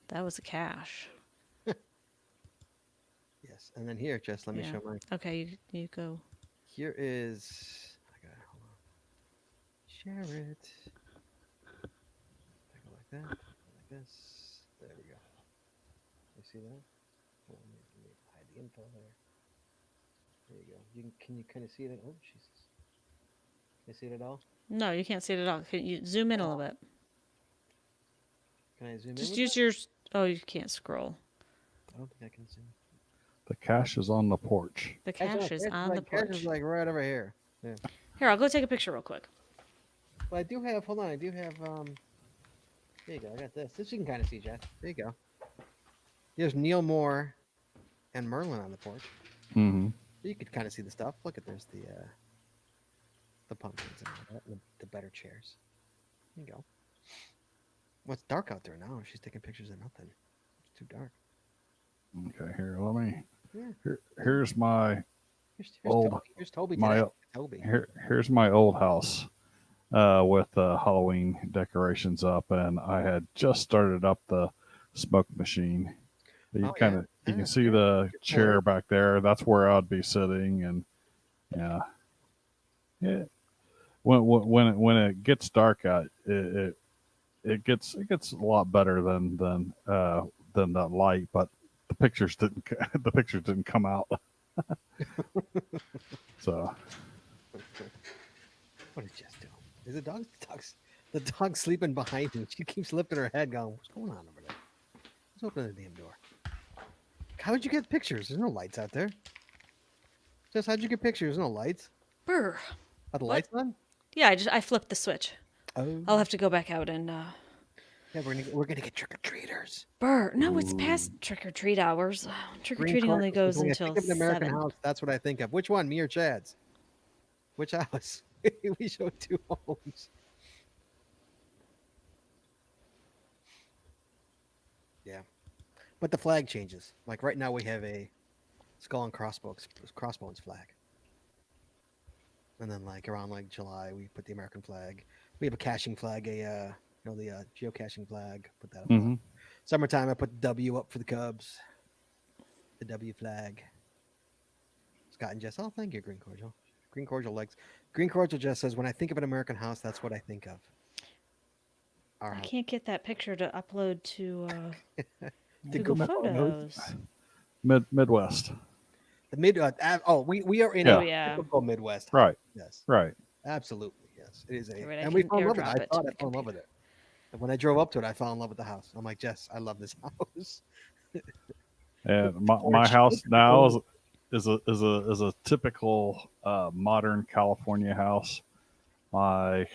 S1: That was a cache.
S2: Yes, and then here, just let me
S1: Yeah.
S2: show mine.
S1: Okay, you go.
S2: Here is. I got it. Hold on. Share it. Go like that. Like this. There we go. You see that? Hold on, let me hide the info there. There you go. Can you kind of see it? Oh, Jesus. Can you see it at all?
S1: No, you can't see it at all. Can you zoom in a little bit?
S2: Can I zoom in?
S1: Just
S2: with
S1: use
S2: it?
S1: your. Oh, you can't scroll.
S2: I don't think I can zoom.
S3: The cache is on the porch.
S1: The cache is on the
S2: Cash
S1: porch.
S2: is like right over here.
S1: Here, I'll go take a picture real quick.
S2: But I do have. Hold on. I do have. There you go. I got this. This you can kind of see, Jeff. There you go. There's Neil Moore and Merlin on the porch.
S3: Mm-hmm.
S2: You could kind of see the stuff. Look at there's the pumpkins and all that, and the better chairs. There you go. Well, it's dark out there now. She's taking pictures of nothing. It's too dark.
S3: Okay, here, let me.
S2: Yeah.
S3: Here's my
S2: Here's
S3: Old-
S2: Toby. Here's Toby.
S3: my-
S2: Today. Toby.
S3: here's my old house with Halloween decorations up, and I had just started up the smoke machine. You
S2: Oh,
S3: kind
S2: yeah.
S3: of you
S2: Yeah,
S3: can see
S2: sure.
S3: the chair back there. That's where I'd be sitting, and yeah. When it gets dark out, it gets a lot better than that light, but the pictures didn't come out. So
S2: What is Jess doing? Is the dog's sleeping behind me? She keeps lifting her head, going, "What's going on over there? Let's open the damn door." How would you get pictures? There's no lights out there. Jess, how'd you get pictures? There's no lights.
S1: Brr.
S2: Are the
S1: What?
S2: lights on?
S1: Yeah, I flipped the switch.
S2: Oh,
S1: I'll have to go back out and
S2: yeah, we're gonna get trick or treaters.
S1: Brr. No, it's past trick or treat hours. Trick or treating only goes
S2: When I
S1: until
S2: think of an American
S1: 7.
S2: House, that's what I think of. Which one, me or Chad's? Which house? We showed two homes. Yeah, but the flag changes. Like right now, we have a skull and crossbones flag, and then like around like July, we put the American flag. We have a caching flag, the geocaching flag. Put that up.
S3: mhm.
S2: Summertime, I put the W up for the Cubs. The W flag. Scott and Jess, oh, thank you, Green Cordial. Green Cordial just says, when I think of an American House, that's what I think of. Our
S1: I
S2: house.
S1: can't get that picture to upload to
S2: To
S1: Google
S2: Google
S1: Photos.
S3: Midwest.
S2: The mid. We are in
S1: Oh,
S2: a
S1: yeah.
S2: typical Midwest. house.
S3: Right,
S2: Yes,
S3: right.
S2: absolutely. Yes, it is a.
S1: Right, I
S2: and we
S1: can
S2: fell in love with it.
S1: airdrop
S2: I
S1: it
S2: thought
S1: to
S2: I
S1: the
S2: fell in love with
S1: computer.
S2: it. And when I drove up to it, I fell in love with the house. I'm like, Jess, I love this house.
S3: And my
S2: porch.
S3: house now is a typical modern California house. My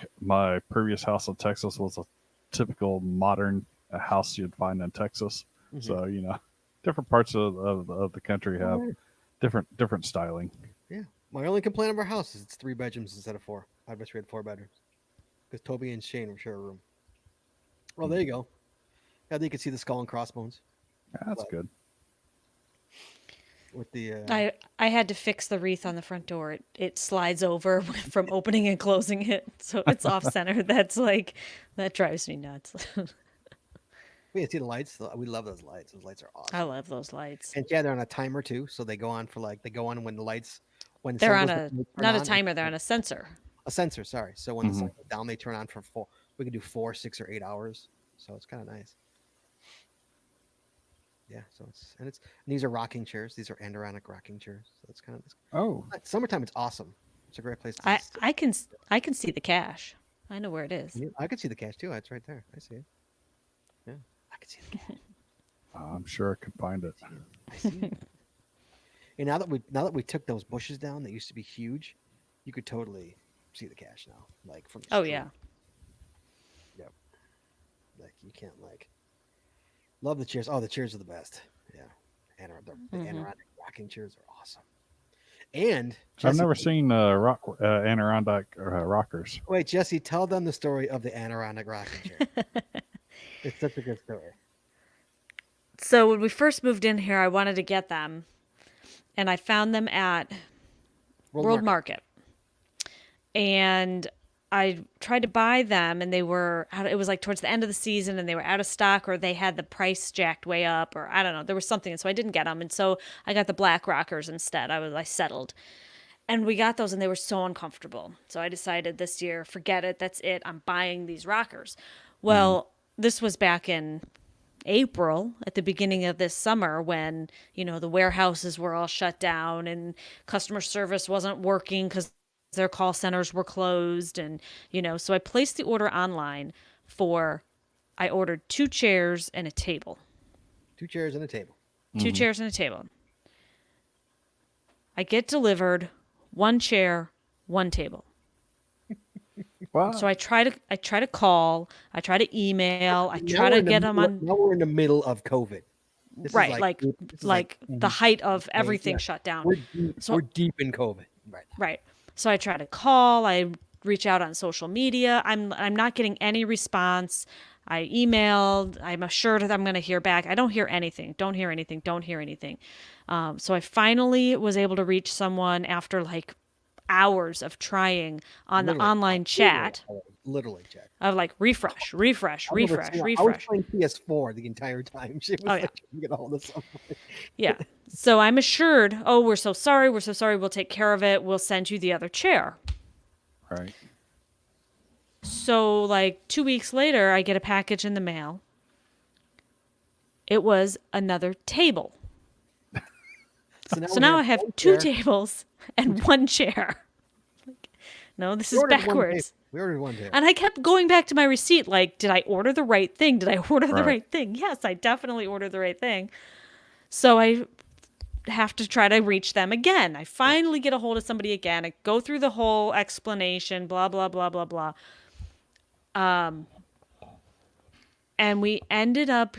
S3: previous house in Texas was a typical modern house you'd find in Texas.
S2: Mhm.
S3: So different parts of the country have
S2: Right.
S3: different styling.
S2: My only complaint of our house is it's 3 bedrooms instead of 4. I wish we had 4 bedrooms because Toby and Shane share a room. Well, there you go. Yeah, you can see the skull and crossbones
S3: That's
S2: But-
S3: good.
S2: with the.
S1: I had to fix the wreath on the front door. It slides over from opening and closing it, so it's off center. That drives me nuts.
S2: We can see the lights. We love those lights. Those lights are awesome.
S1: I love those lights.
S2: And yeah, they're on a timer too, so they go on for they go on when the lights when the
S1: They're
S2: sun
S1: on
S2: goes
S1: a
S2: down, they turn
S1: not a
S2: on,
S1: timer. They're on a sensor.
S2: a sensor. Sorry, so when the sun
S3: Mhm.
S2: goes down, they turn on for 4. We can do 4, 6, or 8 hours. So it's kind of nice. Yeah. So and these are rocking chairs. These are Andironic rocking chairs. So it's kind of
S3: Oh,
S2: summertime. It's awesome. It's a great place. To
S1: I I can see the cache. I know where it is.
S2: I could see the cache too. It's right there. I see it. Yeah, I could see the cache.
S3: I'm sure I could find it.
S2: I see it. And now that we took those bushes down that used to be huge, you could totally see the cache now, like from the
S1: Oh
S2: street.
S1: yeah.
S2: Like you can't love the chairs. Oh, the chairs are the best. Yeah, the
S1: Mhm.
S2: Adirondack rocking chairs are awesome. And
S3: I've
S2: Jesse,
S3: never seen Adirondack rockers.
S2: wait, Jesse, tell them the story of the Adirondack rocking chair. It's such a good story.
S1: So when we first moved in here, I wanted to get them, and I found them at World Market. And I tried to buy them, and they were out. It was like towards the end of the season, and they were out of stock, or they had the price jacked way up, or I don't know. There was something, and so I didn't get them, and so I got the black rockers instead. I settled, and we got those, and they were so uncomfortable. So I decided this year, forget it. That's it. I'm buying these rockers. Well, this was back in April, at the beginning of this summer, when the warehouses were all shut down and customer service wasn't working because their call centers were closed, and so I placed the order online I ordered 2 chairs and a table.
S2: 2 chairs and a table.
S1: 2 chairs and a table. I get delivered 1 chair, 1 table.
S3: Wow.
S1: So I try to call, I try to email, I
S2: Now
S1: try
S2: we're
S1: to
S2: in the
S1: get them
S2: middle-
S1: on
S2: Now we're in the middle of COVID. This is
S1: right,
S2: this is
S1: like the height of everything
S2: yeah.
S1: shut down. So-
S2: We're deep in COVID right now.
S1: Right. So I try to call, I reach out on social media. I'm not getting any response. I emailed. I'm assured that I'm going to hear back. I don't hear anything. Don't hear anything. Don't hear anything. So I finally was able to reach someone after like hours of trying on the
S2: Literally,
S1: online chat
S2: literally chat.
S1: of like refresh, refresh,
S2: I remember
S1: refresh,
S2: saying, I was
S1: refresh.
S2: playing PS4 the entire time. She was
S1: Oh, yeah.
S2: like, trying to get a hold of someone.
S1: Yeah. So I'm assured, oh, we're so sorry. We're so sorry. We'll take care of it. We'll send you the other chair.
S3: Right.
S1: So, like 2 weeks later, I get a package in the mail. It was another table. So
S2: we
S1: now
S2: have
S1: I have
S2: one
S1: 2
S2: chair.
S1: tables and 1 chair. No, this
S2: We
S1: is
S2: ordered one
S1: backwards.
S2: table. We ordered one table.
S1: And I kept going back to my receipt like, did I order the right thing? Did I order the
S3: Right.
S1: right thing? Yes, I definitely ordered the right thing. So I have to try to reach them again. I finally get a hold of somebody again. I go through the whole explanation, blah, blah, blah, blah, blah. And we ended up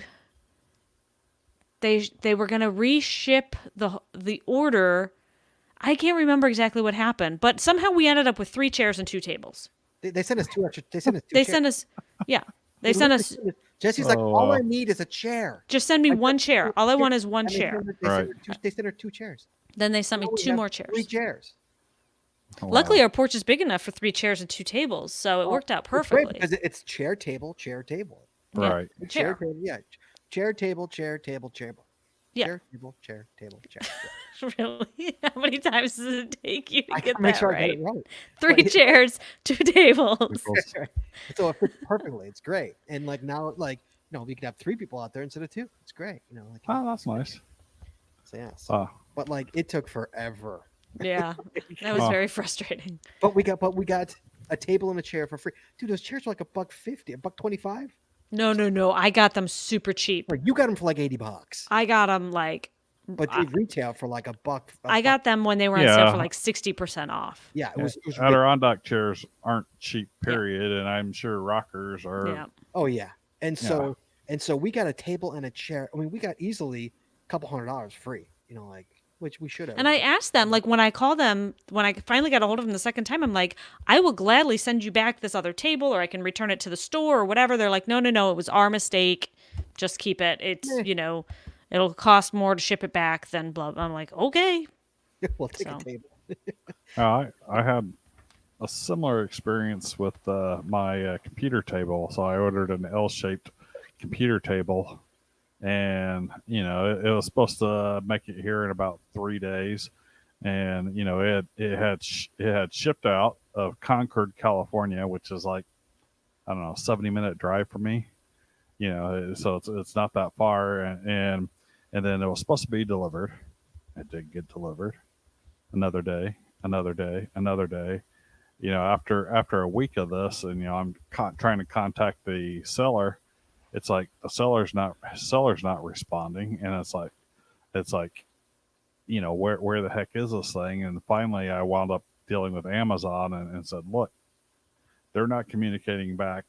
S1: they were going to reship the order. I can't remember exactly what happened, but somehow we ended up with 3 chairs and 2 tables.
S2: They sent us 2 extra. They sent us 2
S1: They
S2: chairs.
S1: sent us yeah. They sent us
S2: Jesse's like,
S3: Oh,
S2: all I
S3: wow.
S2: need is a chair.
S1: just send me
S2: I
S1: 1
S2: said,
S1: chair. All I want is 1
S2: And
S1: chair.
S2: They sent her 2 chairs.
S1: Then they sent me
S2: Now we
S1: 2
S2: have
S1: more
S2: 3
S1: chairs.
S2: chairs.
S3: Wow.
S1: Luckily, our porch is big enough for 3 chairs and 2 tables, so it worked out
S2: It's great
S1: perfectly.
S2: because it's chair, table, chair, table.
S1: Yeah.
S3: Right.
S2: Chair,
S1: Chair.
S2: table, yeah. Chair, table, chair, table, chair.
S1: Yeah.
S2: Chair, table, chair, table, chair.
S1: Really? How many times does it take you to
S2: I
S1: get
S2: gotta make
S1: that
S2: sure I
S1: right?
S2: get it right.
S1: 3
S2: But-
S1: chairs, 2 tables.
S2: So it fits perfectly. It's great. And like now, like, we could have 3 people out there instead of 2. It's great. Like,
S3: Oh, that's nice.
S2: so yeah.
S3: Oh,
S2: But like, it took forever.
S1: Yeah, that was
S3: Oh.
S1: very frustrating.
S2: But we got a table and a chair for free. Dude, those chairs are like $1.50, $1.25.
S1: No. I got them super cheap.
S2: Right, you got them for like $80,
S1: I got them like
S2: but they retail for like $1.
S1: I got them when they were on sale
S3: Yeah.
S1: for like 60% off.
S2: Yeah, it was ridiculous.
S3: Adirondack chairs aren't cheap, period, and I'm sure rockers are.
S1: Yeah.
S2: Oh yeah, and so we got a table and a chair. I mean, we got easily a couple $100 free. Like, which we should have.
S1: And I asked them, like, when I called them, when I finally got a hold of them the second time, I'm like, I will gladly send you back this other table, or I can return it to the store or whatever. They're like, no, it was our mistake. Just keep it. It's, it'll cost more to ship it back than blah. I'm like, okay.
S2: we'll take
S1: So.
S2: a table.
S3: I had a similar experience with my computer table. So I ordered an L-shaped computer table, and it was supposed to make it here in about 3 days, and it had shipped out of Concord, California, which is like, I don't know, 70-minute drive for me. So it's not that far, and then it was supposed to be delivered. It didn't get delivered. Another day. After a week of this, and I'm trying to contact the seller, it's like the seller's not responding, and it's like, where the heck is this thing? And finally, I wound up dealing with Amazon and said, look, they're not communicating back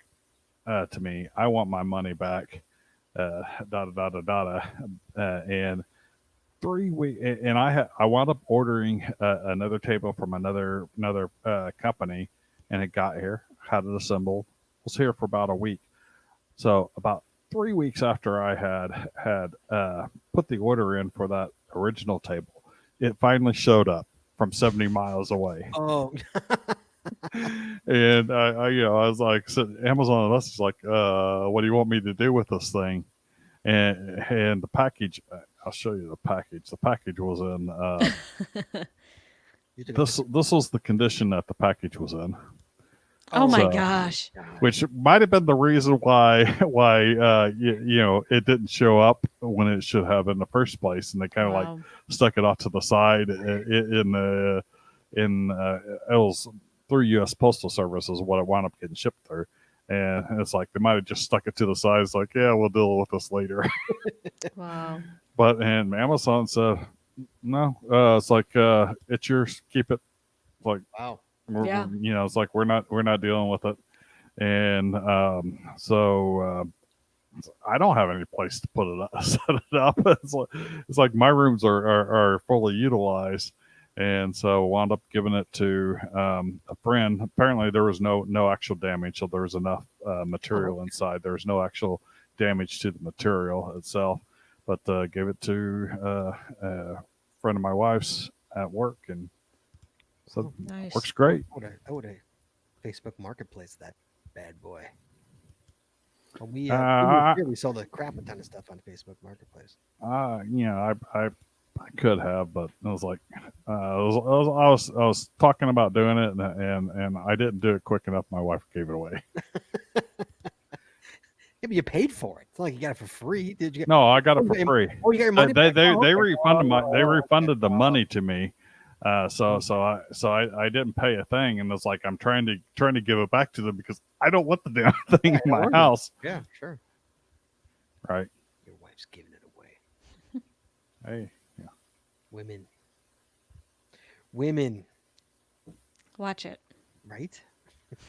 S3: to me. I want my money back. And 3 weeks, and I wound up ordering another table from another company, and it got here, had it assembled, was here for about a week. So about 3 weeks after I had put the order in for that original table, it finally showed up from 70 miles away.
S2: Oh,
S3: And I was like, Amazon, that's like, what do you want me to do with this thing? And the package, I'll show you the package. The package was in.
S2: you took a
S3: This was the condition that the package was in,
S1: Oh my
S3: So-
S1: gosh.
S3: which might have been the reason why it didn't show up when it should have in the first place, and they kind of like
S1: Wow.
S3: stuck it off to the side it was through U.S. Postal Service is what it wound up getting shipped through. And it's like they might have just stuck it to the side. It's like, yeah, we'll deal with this later.
S1: Wow.
S3: And Amazon said, No, it's like it's yours. Keep it. Like
S2: Wow.
S1: Yeah.
S3: it's like we're not dealing with it, and so I don't have any place to put it up, set it up. It's like my rooms are fully utilized, and so wound up giving it to a friend. Apparently, there was no actual damage, so there was enough material inside. There was no actual damage to the material itself, but gave it to a friend of my wife's at work, and so
S1: Nice.
S3: works great.
S2: I would have Facebook Marketplace that bad boy. Well, we
S3: Uh,
S2: here, we sold a crap a ton of stuff on Facebook Marketplace.
S3: I could have, but I was like, I was talking about doing it, and I didn't do it quick enough. My wife gave it away.
S2: Yeah, but you paid for it. It's not like you got it for free. Did you get?
S3: No, I got it
S2: Oh,
S3: for
S2: you got
S3: free.
S2: Oh, you got your money
S3: They
S2: back. Oh, okay.
S3: refunded the money to me. So I didn't pay a thing, and it's like I'm trying to give it back to them because I don't want the damn thing in my
S2: wonder.
S3: house.
S2: Yeah, sure.
S3: Right?
S2: Your wife's giving it away.
S3: Hey,
S2: Women,
S1: Watch it.
S2: right?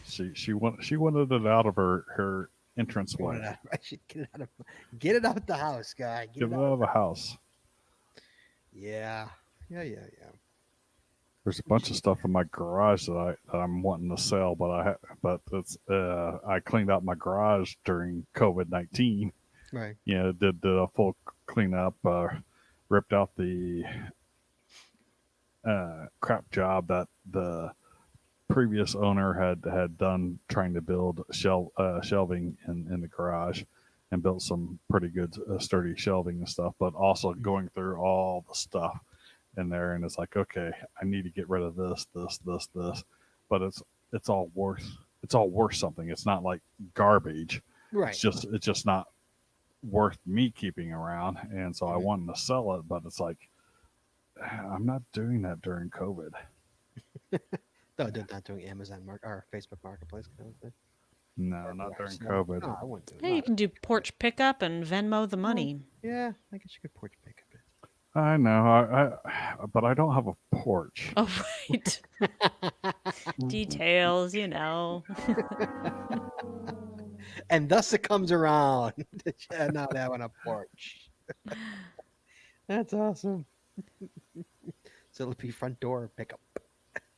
S3: she wanted it out of her entrance
S2: Get
S3: way.
S2: it out, right? Get it out the house, guy.
S3: Get it out of the house.
S2: Yeah.
S3: There's a bunch of stuff in my garage that I'm wanting to sell, but I cleaned out my garage during COVID-19.
S2: Right.
S3: Did a full cleanup, ripped out the crap job that the previous owner had done trying to build shelving in the garage, and built some pretty good sturdy shelving and stuff, but also going through all the stuff in there, and it's like, okay, I need to get rid of this, but it's all worth something. It's not like garbage.
S2: Right.
S3: It's just not worth me keeping around, and so I
S2: Mhm.
S3: wanted to sell it, but it's like I'm not doing that during COVID.
S2: No, they're not doing Amazon or Facebook Marketplace kind of thing.
S3: No,
S2: Or
S3: not during
S2: perhaps,
S3: COVID.
S2: No, I wouldn't do it.
S1: Hey, you can do porch pickup and Venmo the money.
S2: Yeah, I guess you could porch pick up it.
S3: I know, but I don't have a porch.
S1: Oh, right. Details,
S2: And thus it comes around to Chad not having a porch. That's awesome. So it'll be front door pickup.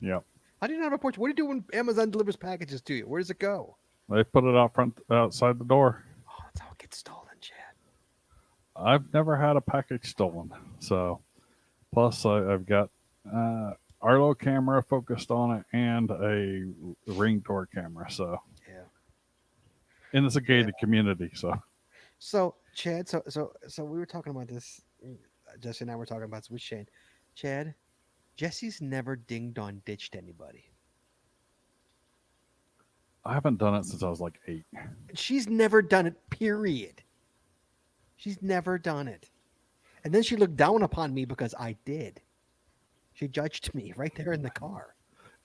S3: Yep.
S2: How do you not have a porch? What do you do when Amazon delivers packages to you? Where does it go?
S3: They put it outside the door.
S2: Oh, that's how it gets stolen, Chad.
S3: I've never had a package stolen. So, plus I've got Arlo camera focused on it and a Ring door camera. So,
S2: Yeah.
S3: and it's a gated community.
S2: So Chad, so we were talking about this. Jesse and I were talking about this with Shane. Chad, Jesse's never ding dong ditched anybody.
S3: I haven't done it since I was like 8.
S2: She's never done it, period. She's never done it. And then she looked down upon me because I did. She judged me right there in the car.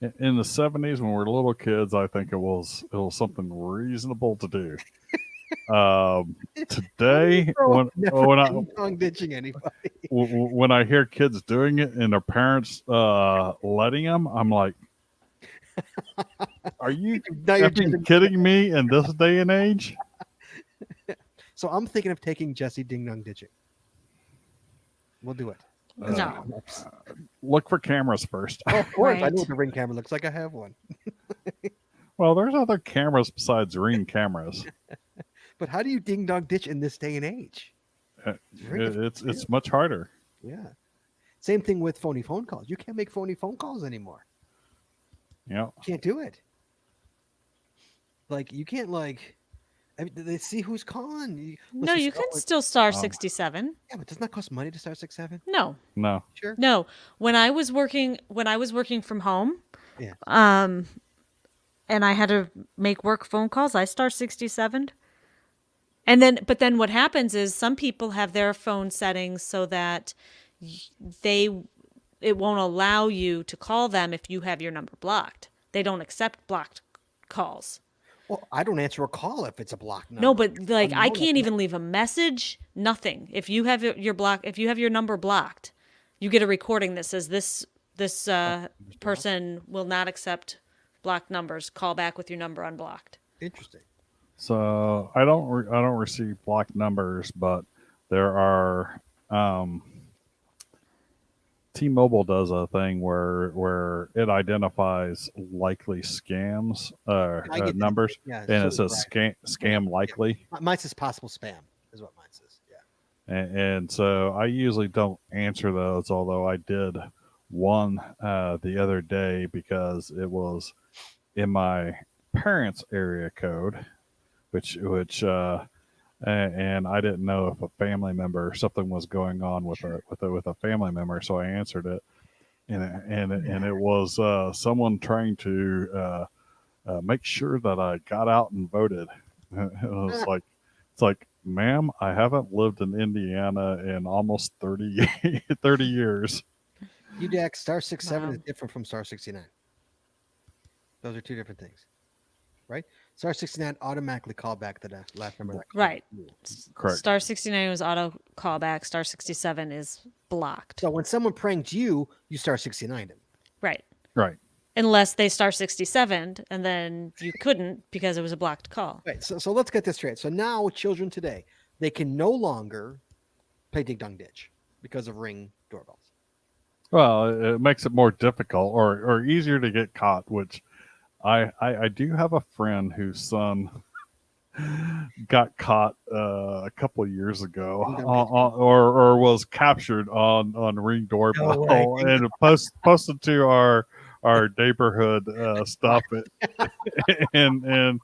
S3: In the 70s, when we were little kids, I think it was something reasonable to do. Today,
S2: Never ding dong ditching anybody.
S3: when I hear kids doing it and their parents letting them, I'm like, are you
S2: Now you're
S3: effing kidding me in this day and age?
S2: So I'm thinking of taking Jesse ding dong ditching. We'll do it.
S1: No.
S3: Look for cameras first.
S2: Oh, of course. I
S1: Right.
S2: know what the Ring camera looks like. I have one.
S3: Well, there's other cameras besides Ring cameras.
S2: But how do you ding dong ditch in this day and age? Very difficult.
S3: It's much harder.
S2: Yeah. Same thing with phony phone calls. You can't make phony phone calls anymore.
S3: Yeah.
S2: You can't do it. Like you can't they see who's calling.
S1: No,
S2: let's
S1: you
S2: just
S1: can
S2: go with-
S1: still star 67.
S2: Yeah, but doesn't that cost money to start 6-7?
S1: No.
S3: No.
S2: Sure.
S1: No. When I was working from home,
S2: Yeah.
S1: and I had to make work phone calls, I star 67. But then what happens is some people have their phone settings so that it won't allow you to call them if you have your number blocked. They don't accept blocked calls.
S2: Well, I don't answer a call if it's a blocked number.
S1: No, but like I
S2: Unknown,
S1: can't even leave a message, nothing. If you have your number blocked, You get a recording that says this person will not accept blocked numbers. Call back with your number unblocked.
S2: Interesting.
S3: So I don't receive blocked numbers, but there are T-Mobile does a thing where it identifies likely scams
S2: I get that.
S3: numbers,
S2: Yeah,
S3: and it
S2: so
S3: says
S2: right.
S3: scam likely,
S2: Mine says possible spam is what mine says. Yeah.
S3: and so I usually don't answer those. Although I did one the other day because it was in my parents' area code, which and I didn't know if a family member something was going on with a family member, so I answered it, and it was someone trying to make sure that I got out and voted. It was like, it's like, ma'am, I haven't lived in Indiana in almost 30 years.
S2: UDAX star 67
S1: Wow.
S2: is different from star 69. Those are two different things, right? Star 69 automatically call back to the last number. That called
S1: Right.
S2: you.
S3: Correct.
S1: Star 69 was auto callback. Star 67 is blocked.
S2: So when someone pranked you, you star 69 them.
S1: Right.
S3: Right.
S1: Unless they star 67 and then you couldn't because it was a blocked call.
S2: Right. So let's get this straight. So now children today, they can no longer play Ding Dong Ditch because of Ring doorbells.
S3: Well, it makes it more difficult or easier to get caught, which I do have a friend whose son got caught a couple of years ago or was captured on Ring doorbell
S2: way.
S3: and posted to our neighborhood stuff and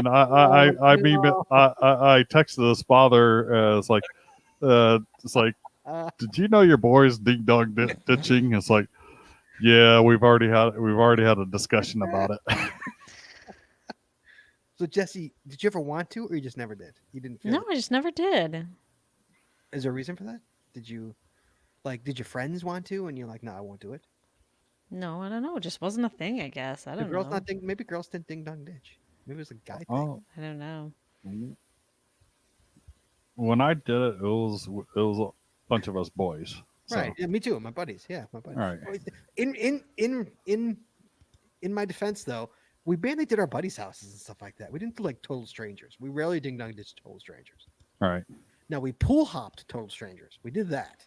S3: I mean I texted his father it's like did you know your boy's ding dong ditching? It's like, yeah, we've already had a discussion about it.
S2: So Jesse, did you ever want to, or you just never did? You didn't feel
S1: No,
S2: it?
S1: I just never did.
S2: Is there a reason for that? Did you did your friends want to and you're like, no, I won't do it?
S1: No, I don't know. It just wasn't a thing, I guess. I
S2: Did
S1: don't
S2: girls
S1: know.
S2: not think maybe girls didn't ding dong ditch. Maybe it was a guy thing.
S3: Oh,
S1: I don't know.
S3: when I did it, it was a bunch of us boys. So,
S2: Right. Yeah, me too. My buddies. Yeah, my buddies.
S3: Right.
S2: In my defense though, we barely did our buddies' houses and stuff like that. We didn't do like total strangers. We rarely ding dong ditched total strangers.
S3: Right.
S2: Now we pool hopped total strangers. We did that.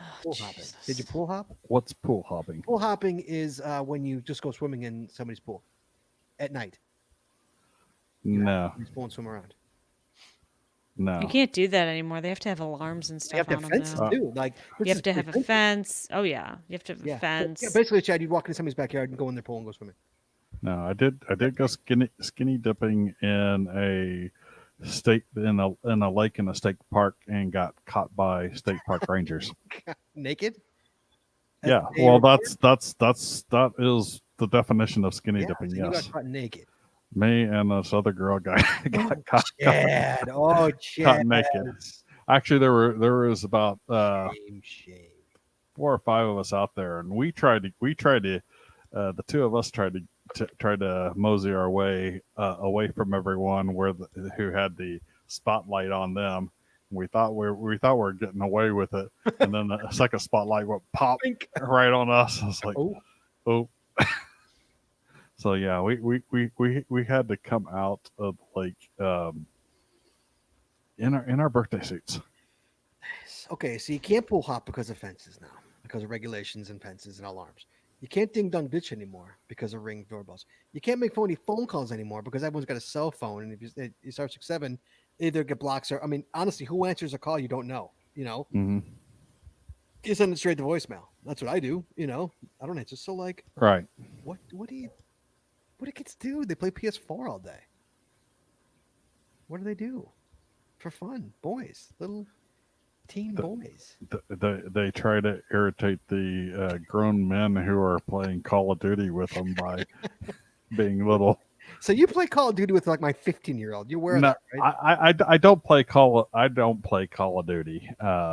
S1: Oh,
S2: Pool hopping.
S1: Jesus.
S2: Did you pool hop?
S3: What's pool hopping?
S2: Pool hopping is when you just go swimming in somebody's pool at night.
S3: No,
S2: You just pool and swim around.
S3: no.
S1: You can't do that anymore. They have to have alarms and
S2: You
S1: stuff
S2: have to
S1: on
S2: have
S1: them
S2: fences
S1: now.
S2: too. Like
S1: You have to have a fence. Oh yeah, you have to have a
S2: Yeah.
S1: fence.
S2: Yeah, basically, Chad, you'd walk into somebody's backyard and go in their pool and go swimming.
S3: No, I did go skinny dipping in a lake in a state park and got caught by state park rangers.
S2: Naked?
S3: Yeah,
S2: They
S3: well,
S2: report-
S3: that is the definition of skinny
S2: yeah,
S3: dipping.
S2: so you
S3: Yes,
S2: got caught naked.
S3: me and this other girl got caught
S2: Chad. Oh, Chad.
S3: caught naked. Actually, there was about
S2: Shame.
S3: 4 or 5 of us out there, and we tried to the two of us tried to mosey our way away from everyone who had the spotlight on them. We thought we were getting away with it, and then the second spotlight would pop right on us. I was like, oh. So yeah, we had to come out of the lake in our birthday suits.
S2: Okay, so you can't pool hop because of fences now, because of regulations and fences and alarms. You can't ding dong ditch anymore because of Ring doorbells. You can't make phony phone calls anymore because everyone's got a cell phone, and if you start 6-7, either get blocks or honestly, who answers a call you don't know?
S3: Mm-hmm.
S2: You send it straight to voicemail. That's what I do. I don't answer. So like,
S3: Right.
S2: what do kids do? They play PS4 all day. What do they do for fun? Boys, little teen boys.
S3: They try to irritate the grown men who are playing Call of Duty with them by being little.
S2: So you play Call of Duty with like my 15-year-old. You're aware of
S3: No,
S2: that, right?
S3: I don't play Call of Duty.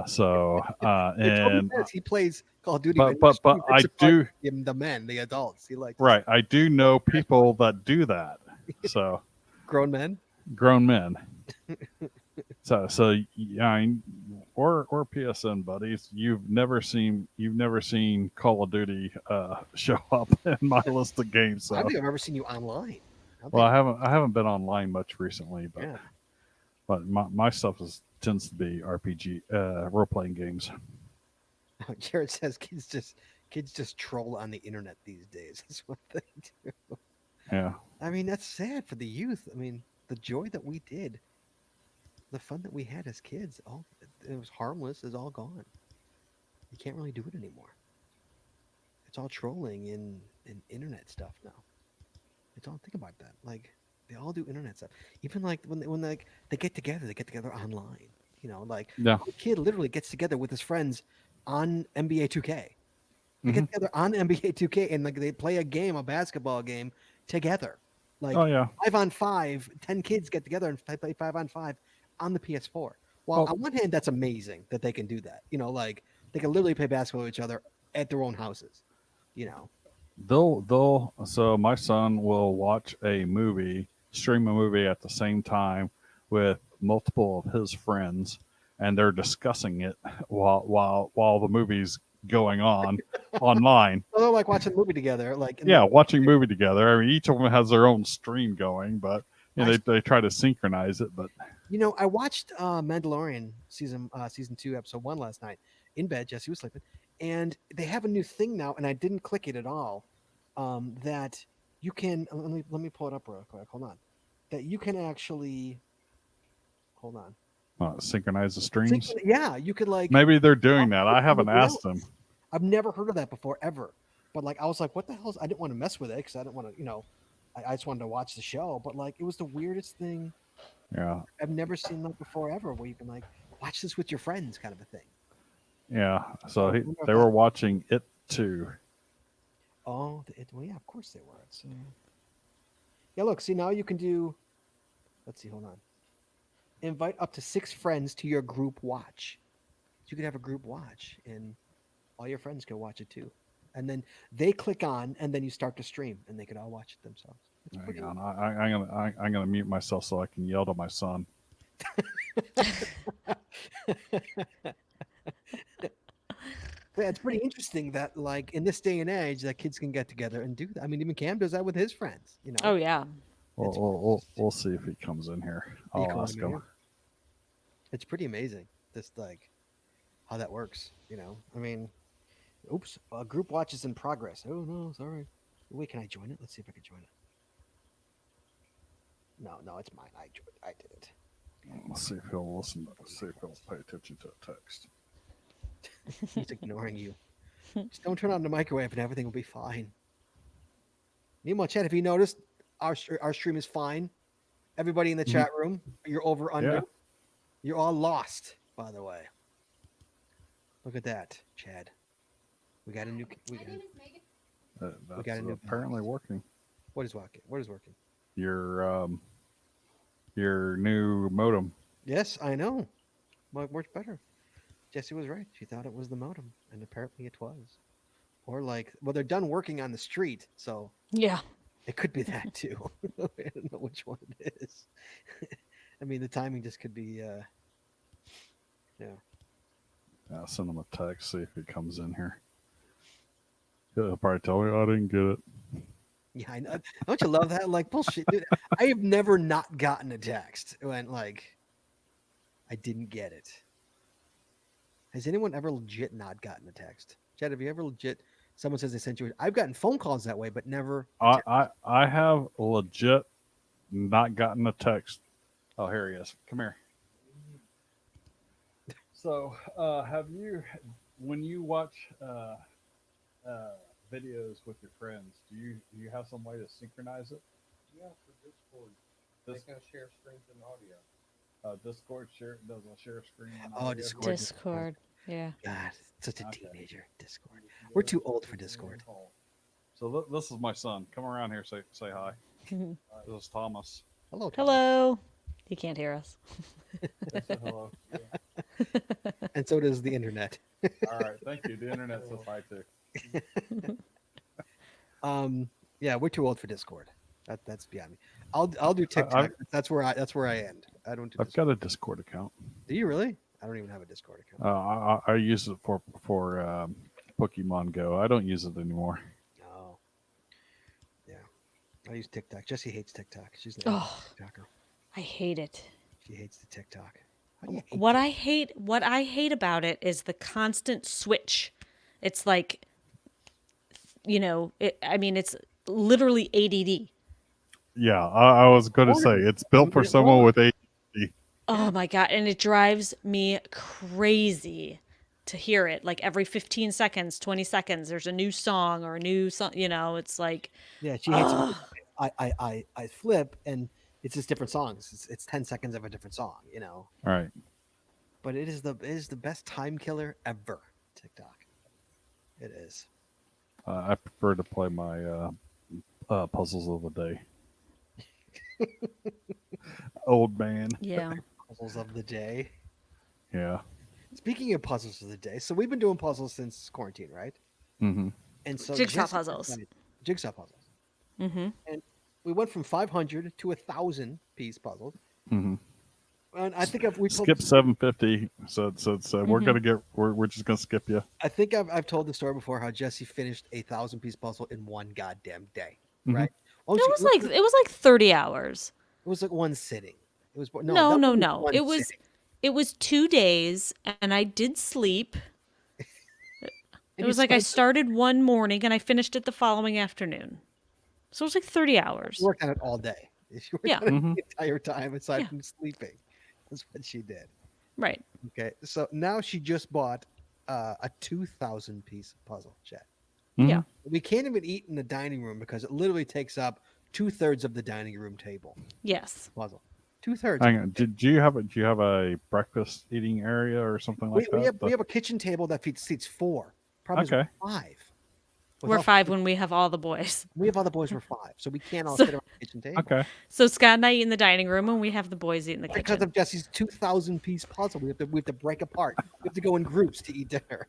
S3: So
S2: He told me
S3: and
S2: this. He plays Call of Duty,
S3: but I do
S2: the men, the adults. He like
S3: right. I do know people that do that. So
S2: grown men.
S3: grown men. So yeah, I mean, we're PSN buddies. You've never seen Call of Duty show up in my list of games.
S2: I don't
S3: So
S2: think I've ever seen you online. I don't
S3: well,
S2: think.
S3: I haven't been online much recently,
S2: Yeah.
S3: but my stuff tends to be RPG role playing games.
S2: Jared says kids just troll on the internet these days. That's what they do.
S3: Yeah,
S2: I mean, that's sad for the youth. I mean, the joy that we did, the fun that we had as kids, all it was harmless, is all gone. You can't really do it anymore. It's all trolling and internet stuff now. It's all think about that. Like they all do internet stuff. Even like when like they get together online. You know, like
S3: yeah.
S2: a kid literally gets together with his friends on NBA 2K. They
S3: Hmm.
S2: get together on NBA 2K and like they play a basketball game together. Like
S3: Oh yeah.
S2: 5-on-5, 10 kids get together and play 5-on-5 on the PS4. Well,
S3: Well,
S2: on one hand, that's amazing that they can do that. You know, like they can literally play basketball with each other at their own houses. You know,
S3: they'll so my son will watch a movie, stream a movie at the same time with multiple of his friends, and they're discussing it while the movie's going on online.
S2: well, they're like watching a movie together. Like, and
S3: Yeah, watching movie together. I mean, each of them has their own stream going, but they try to synchronize it. But
S2: you know, I watched Mandalorian season 2, episode 1 last night in bed. Jesse was sleeping, and they have a new thing now, and I didn't click it at all. That you can let me pull it up real quick. Hold on. That you can actually hold on.
S3: synchronize the streams.
S2: Yeah, you could like
S3: Maybe they're doing that. I
S2: with
S3: haven't
S2: somebody
S3: asked them.
S2: else. I've never heard of that before ever. But like I was like, what the hell? I didn't want to mess with it because I didn't want to, I just wanted to watch the show. But like, it was the weirdest thing.
S3: Yeah,
S2: I've never seen that before ever, where you can like watch this with your friends, kind of a thing.
S3: yeah. So
S2: wonder if
S3: they were watching it too.
S2: Oh, well, yeah, of course they were. So, yeah, look, see now you can do. Let's see, hold on. Invite up to 6 friends to your group watch. So you could have a group watch, and all your friends can watch it too. And then they click on, and then you start to stream, and they can all watch it themselves. It's pretty.
S3: Hang on, I'm gonna mute myself so I can yell to my son.
S2: Yeah, it's pretty interesting that, like, in this day and age, that kids can get together and do that. I mean, even Cam does that with his friends. You know.
S1: Oh yeah.
S2: It's-
S3: We'll see if he comes in here.
S2: You
S3: I'll
S2: call
S3: ask
S2: him in
S3: him.
S2: here? It's pretty amazing, just like how that works. You know, I mean, oops, group watch is in progress. Oh no, sorry. Wait, can I join it? Let's see if I can join it. No, it's mine. I did it.
S3: Let's see if he'll listen. See if he'll pay attention to the text.
S2: He's ignoring you. Just don't turn on the microwave, and everything will be fine. Meanwhile, Chad, have you noticed our stream is fine? Everybody in the chat room, you're over under.
S3: Yeah.
S2: You're all lost, by the way. Look at that, Chad. We got a new.
S3: That's
S2: got a new
S3: apparently working.
S2: What is working? What is working?
S3: Your new modem.
S2: Yes, I know. Much better. Jesse was right. She thought it was the modem, and apparently it was. Or like, well, they're done working on the street, so
S1: Yeah.
S2: it could be that too. I don't know which one it is. I mean, the timing just could be. Yeah.
S3: I'll send him a text, see if he comes in here. He'll probably tell me, I didn't get it.
S2: Yeah, I know. Don't you love that? Like bullshit, dude. I have never not gotten a text when like I didn't get it. Has anyone ever legit not gotten a text? Chad, have you ever legit? Someone says they sent you. I've gotten phone calls that way, but never.
S3: I have legit not gotten a text. Oh, here he is. Come here. So, have you, when you watch videos with your friends, do you have some way to synchronize it?
S4: Yeah, for Discord. They can share screens and audio.
S3: Discord doesn't share screen. and
S2: Oh,
S3: audio?
S2: Discord.
S1: Discord. Yeah.
S2: God, such a
S3: Okay.
S2: teenager. Discord. We're too old for Discord.
S3: So this is my son. Come around here. Say hi. This is Thomas.
S2: Hello. Tom.
S1: Hello. He can't hear us.
S3: Say hello.
S2: And so does the internet.
S3: All right. Thank you. The internet says hi too.
S2: Yeah, we're too old for Discord. That's beyond me. I'll do TikTok. That's where I end. I don't do
S3: I've
S2: Discord.
S3: got a Discord account.
S2: Do you really? I don't even have a Discord account.
S3: I use it for Pokemon Go. I don't use it anymore.
S2: Oh. Yeah. I use TikTok. Jessie hates TikTok. She's an
S1: Oh,
S2: TikToker.
S1: I hate it.
S2: She hates the TikTok. How do you hate
S1: What I hate about it is the constant switch. It's like, I mean, it's literally ADD.
S3: Yeah, I was going to say it's built for someone with ADD.
S1: Oh my God. And it drives me crazy to hear it. Like every 15 seconds, 20 seconds, there's a new song or a new song, it's like,
S2: Yeah, she hates it. I flip and it's just different songs. It's 10 seconds of a different song,
S3: All right.
S2: But it is the best time killer ever. TikTok. It is.
S3: I prefer to play my puzzles of the day. Old man.
S1: yeah.
S2: Puzzles of the day.
S3: Yeah.
S2: Speaking of puzzles of the day, so we've been doing puzzles since quarantine, right?
S3: Mm-hmm.
S2: And so
S1: Jigsaw
S2: Jesse
S1: puzzles.
S2: decided- Jigsaw puzzles.
S1: Mm-hmm.
S2: And we went from 500 to 1,000 piece puzzles.
S3: Mm-hmm.
S2: And I think we told,
S3: Skip 750. So we're
S1: Mhm.
S3: gonna we're just gonna skip you.
S2: I think I've told the story before how Jesse finished a 1,000 piece puzzle in one goddamn day,
S3: Mhm.
S2: right? Oh,
S1: It was like 30 hours.
S2: it was like one sitting. It was
S1: No,
S2: that
S1: no,
S2: wasn't
S1: no.
S2: one
S1: It
S2: sitting.
S1: was 2 days and I did sleep.
S2: And
S1: It
S2: you
S1: was like I
S2: spent-
S1: started one morning and I finished it the following afternoon. So it was like 30 hours.
S2: You worked on it all day. You worked
S1: Yeah.
S2: on it
S3: Mhm.
S2: the entire time aside
S1: Yeah.
S2: from sleeping. That's what she did.
S1: Right.
S2: Okay, so now she just bought a 2,000 piece puzzle, Chat.
S1: Yeah.
S2: We can't even eat in the dining room because it literally takes up 2/3 of the dining room table.
S1: Yes.
S2: Puzzle, 2/3.
S3: Hang on. Do you have a breakfast eating area or something like that?
S2: We have a kitchen table that seats 4. Probably
S3: Okay.
S2: 5.
S1: We're
S2: Without-
S1: 5 when we have all the boys.
S2: We have other boys. We're 5, so we can't all
S1: So-
S2: sit around the kitchen table.
S3: Okay.
S1: So Scott and I eat in the dining room and we have the boys eat in the
S2: Because
S1: kitchen.
S2: of Jesse's 2,000 piece puzzle, we have to break apart. We have to go in groups to eat dinner.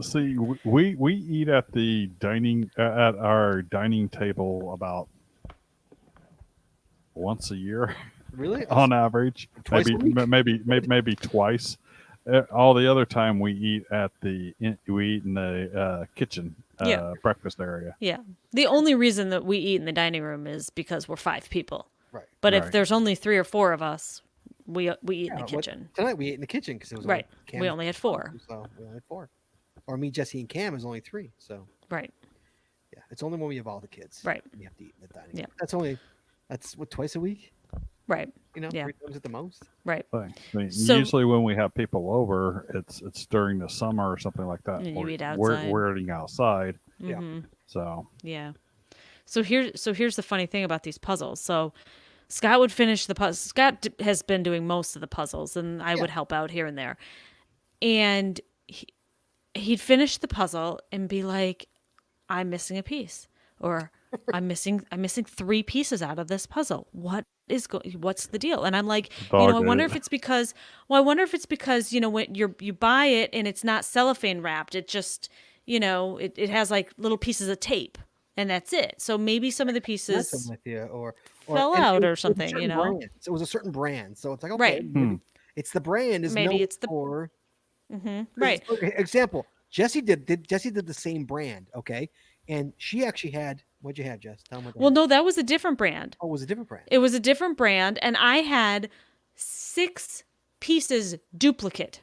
S3: See, we eat at the dining at our dining table about once a year
S2: Really?
S3: on average.
S2: Twice a week?
S3: Maybe twice. All the other time we eat in the kitchen
S1: Yeah.
S3: breakfast area.
S1: Yeah. The only reason that we eat in the dining room is because we're 5 people.
S2: Right.
S1: But if
S3: Right.
S1: there's only 3 or 4 of us, we eat in the
S2: Yeah,
S1: kitchen.
S2: Tonight we ate in the kitchen because it was
S1: Right.
S2: Only
S1: We
S2: Cam's
S1: only had 4.
S2: So we only had 4. Or me, Jesse, and Cam is only 3. So
S1: Right.
S2: yeah, it's only when we have all the kids.
S1: Right.
S2: You have to eat in the dining
S1: Yeah.
S2: room. That's what, twice a week?
S1: Right. Yeah.
S2: 3 times at the most.
S1: Right.
S3: Thing. I mean,
S1: So-
S3: usually when we have people over, it's during the summer or something like that.
S1: And you
S3: or
S1: eat
S3: we're
S1: outside.
S3: eating outside.
S2: Yeah.
S1: Mhm.
S3: So
S1: Yeah. So here's the funny thing about these puzzles. So Scott would finish the puzzle. Scott has been doing most of the puzzles, and I would help out here and there. And he'd finish the puzzle and be like, "I'm missing a piece," or "I'm missing 3 pieces out of this puzzle. What's the deal?" And I'm like,
S3: Dog
S1: I wonder
S3: ate
S1: if
S3: it.
S1: it's because, when you buy it and it's not cellophane wrapped, it just, it has like little pieces of tape. And that's it. So maybe some of the
S2: Messing
S1: pieces
S2: with you, or
S1: fell
S2: and
S1: out
S2: it
S1: or
S2: was a
S1: something,
S2: certain
S1: you know?
S2: brand. So it was a certain brand. So it's like, okay,
S1: Right.
S2: maybe it's the brand is
S1: Maybe
S2: known
S1: it's the-
S2: for
S1: Right.
S2: Okay, example. Jesse did the same brand, okay, and she actually had what'd you have, Jess? Tell me.
S1: Well, no, that was a different brand.
S2: Oh, it was a different brand.
S1: It was a different brand, and I had 6 pieces duplicate.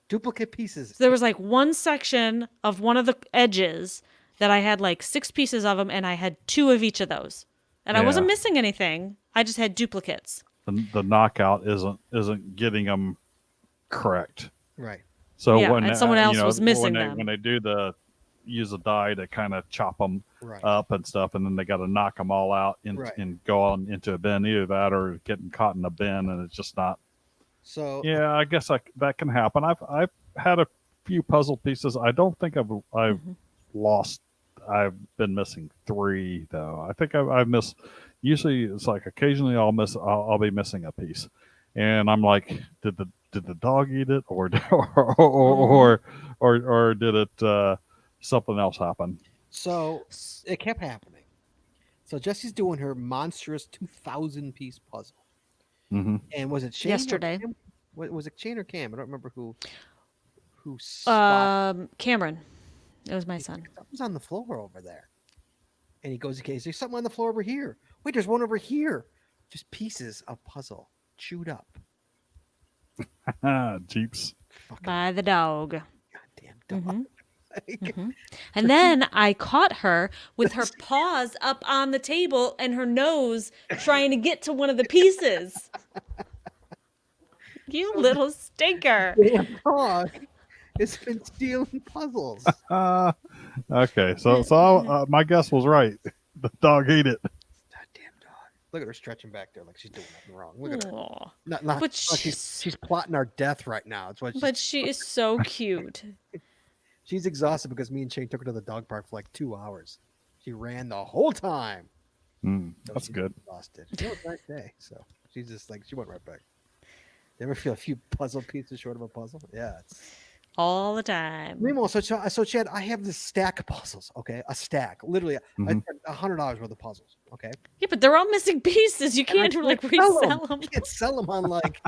S2: Duplicate pieces.
S1: So there was like one section of one of the edges that I had like 6 pieces of them, and I had 2 of each of those. And I wasn't
S3: Yeah.
S1: missing anything. I just had duplicates.
S3: the knockout isn't getting them correct.
S2: Right.
S3: So
S1: Yeah,
S3: when
S1: and someone else was missing
S3: when
S1: them.
S3: when they use a die to kind of chop them
S2: Right.
S3: up and stuff, and then they got to knock them all out
S2: Right.
S3: and go on into a bin. Either that or getting caught in a bin, and it's just not.
S2: So
S3: Yeah, I guess that can happen. I've had a few puzzle pieces. I don't think I've
S1: Mm-hmm.
S3: lost. I've been missing 3 though. I think I've missed. Usually it's like occasionally I'll be missing a piece, and I'm like, did the dog eat it, or did it something else happen?
S2: So it kept happening. So Jesse's doing her monstrous 2,000 piece puzzle.
S3: Mm-hmm.
S2: And was it Shane?
S1: Yesterday.
S2: Was it Shane or Cam? I don't remember who spotted.
S1: Cameron. It was my son.
S2: Something's on the floor over there. And he goes, okay, there's something on the floor over here. Wait, there's one over here. Just pieces of puzzle chewed up.
S3: Jeeps.
S2: Fucking
S1: By the dog.
S2: goddamn dog.
S1: Mhm.
S2: Like,
S1: Mhm. And then I caught her with her paws up on the table and her nose trying to get to one of the pieces. You little stinker.
S2: damn dog has been stealing puzzles.
S3: Okay, so my guess was right. The dog ate it.
S2: Goddamn dog. Look at her stretching back there like she's doing nothing wrong. Look at her.
S1: Aw.
S2: Not,
S1: But
S2: like she's plotting our death right now. It's what
S1: But she is so cute.
S2: she's exhausted because me and Shane took her to the dog park for like 2 hours. She ran the whole time. So
S3: That's
S2: she's
S3: good.
S2: Exhausted. It was a nice day. So she's just like she went right back. You ever feel a few puzzle pieces short of a puzzle? Yeah. It's...
S1: All the time.
S2: Meanwhile, so Chad, I have this stack of puzzles. Okay, a stack, literally. I
S3: Mhm.
S2: spent $100 worth of puzzles. Okay,
S1: Yeah, but they're all missing pieces. You
S2: And I
S1: can't like
S2: sell
S1: resell them.
S2: You can't sell them on like.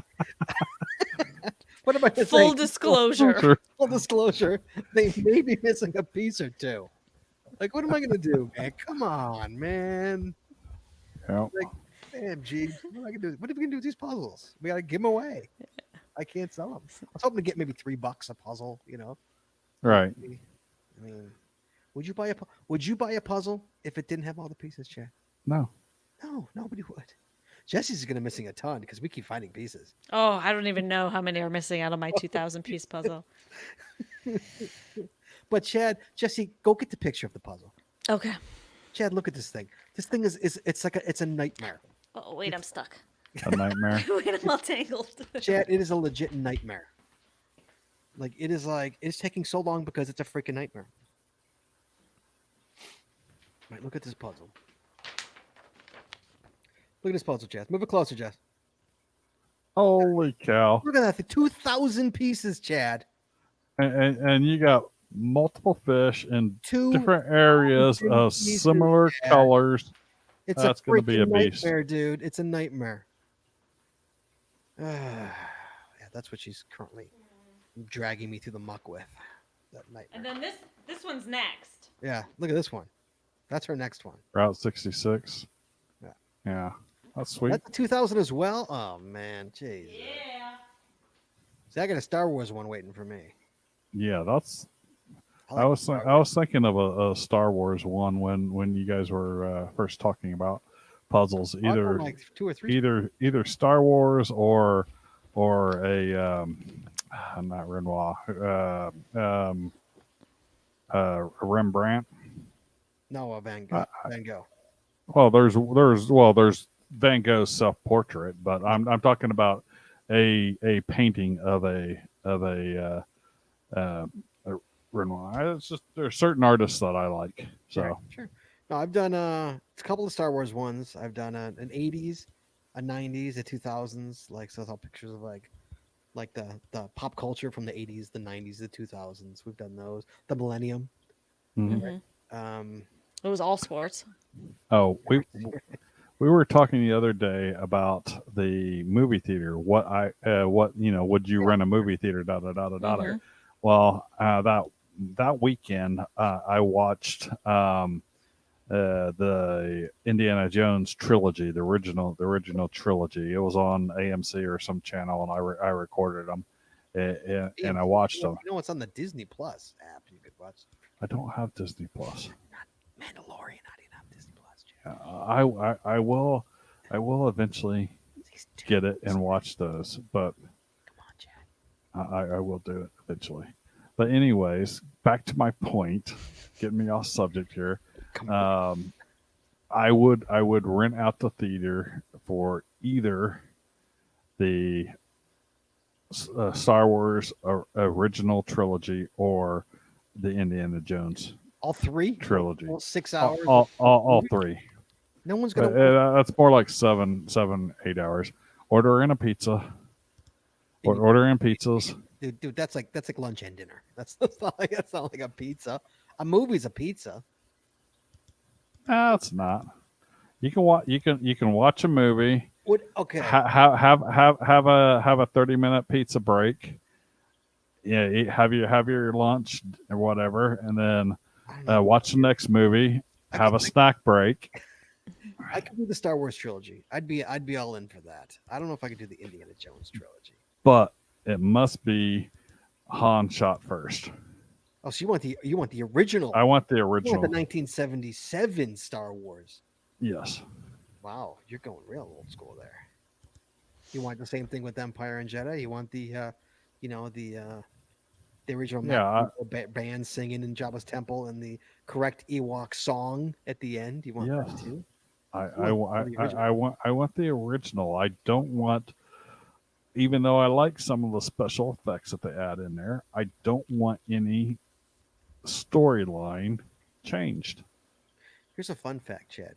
S2: What am I gonna
S1: Full
S2: say?
S1: disclosure.
S3: Sure.
S2: Full disclosure. They may be missing a piece or two. Like, what am I gonna do, man? Come on, man.
S3: Yeah.
S2: Damn, geez. What am I gonna do? What are we gonna do with these puzzles? We gotta give them away. I can't sell them. I was hoping to get maybe $3 a puzzle. You know.
S3: Right.
S2: I mean, would you buy a puzzle if it didn't have all the pieces, Chad?
S3: No.
S2: No, nobody would. Jesse's gonna missing a ton because we keep finding pieces.
S1: Oh, I don't even know how many are missing out of my 2,000 piece puzzle.
S2: But Chad, Jesse, go get the picture of the puzzle.
S1: Okay.
S2: Chad, look at this thing. This thing is it's a nightmare.
S1: Oh, wait, I'm stuck.
S3: A nightmare.
S1: Wait, I'm all tangled.
S2: Chad, it is a legit nightmare. It's taking so long because it's a freaking nightmare. Right, look at this puzzle. Look at this puzzle, Jess. Move it closer, Jess.
S3: Holy cow.
S2: Look at that. 2,000 pieces, Chad.
S3: And you got multiple fish in
S2: Two
S3: different areas of
S2: pieces,
S3: similar
S2: yeah.
S3: colors.
S2: It's
S3: That's
S2: a
S3: gonna be a
S2: freaking
S3: beast.
S2: nightmare, dude. It's a nightmare. Yeah, that's what she's currently dragging me through the muck with. That nightmare.
S1: And then this one's next.
S2: Yeah, look at this one. That's her next one.
S3: Route 66.
S2: Yeah.
S3: Yeah. That's sweet.
S2: That's 2000 as well. Oh man, jeez.
S1: Yeah.
S2: See, I got a Star Wars one waiting for me.
S3: Yeah, that's
S2: like
S3: I was
S2: Star
S3: I was thinking of a Star Wars one when you guys were first talking about puzzles.
S2: I've done
S3: Either
S2: like 2 or 3.
S3: either Star Wars or a not Renoir, a Rembrandt.
S2: No, Van Gogh. Van Gogh.
S3: Well, there's Van Gogh's self portrait, but I'm talking about a painting of a Renoir. It's just there's certain artists that I like. So
S2: Right, sure. No, I've done a couple of Star Wars ones. I've done an 80s, a 90s, a 2000s. Like, so it's all pictures of like the pop culture from the 80s, the 90s, the 2000s. We've done those. The Millennium.
S3: mhm.
S1: It was all sports.
S3: Oh, we were talking the other day about the movie theater. What would you rent a movie theater? Da da da da da.
S1: Mhm.
S3: Well, that weekend I watched the Indiana Jones trilogy, the original trilogy. It was on AMC or some channel, and I recorded them, and I watched them.
S2: You know, it's on the Disney Plus app. You could watch
S3: I don't have Disney Plus.
S2: Mandalorian. I didn't have Disney Plus. Chad.
S3: I will eventually
S2: These two-
S3: get it and watch those, but
S2: Come on, Chad.
S3: I will do it eventually. But anyways, back to my point, getting me off subject here.
S2: Come on.
S3: I would rent out the theater for either the Star Wars original trilogy or the Indiana Jones
S2: All 3
S3: trilogy.
S2: All 6
S3: All,
S2: hours.
S3: all three.
S2: No one's gonna.
S3: That's more like 8 hours. Order in a pizza. Order in pizzas.
S2: Dude, that's like lunch and dinner. That's not like a pizza. A movie's a pizza.
S3: It's not. You can watch. You can watch a movie.
S2: Would okay.
S3: Have a 30-minute pizza break. Yeah, have your lunch or whatever, and then
S2: I don't know.
S3: watch the next movie.
S2: I
S3: Have
S2: could-
S3: a snack break.
S2: I could do the Star Wars trilogy. I'd be all in for that. I don't know if I could do the Indiana Jones trilogy.
S3: But it must be Han shot first.
S2: Oh, so you want the original?
S3: I want the
S2: You want
S3: original.
S2: the 1977 Star Wars?
S3: Yes.
S2: Wow, you're going real old school there. You want the same thing with Empire and Jedi? You want the, the original
S3: Yeah,
S2: band singing in Jabba's temple and the correct Ewok song at the end? You want that
S3: Yes.
S2: too?
S3: I
S2: want the original.
S3: I want the original. I don't want, even though I like some of the special effects that they add in there, I don't want any storyline changed.
S2: Here's a fun fact, Chad.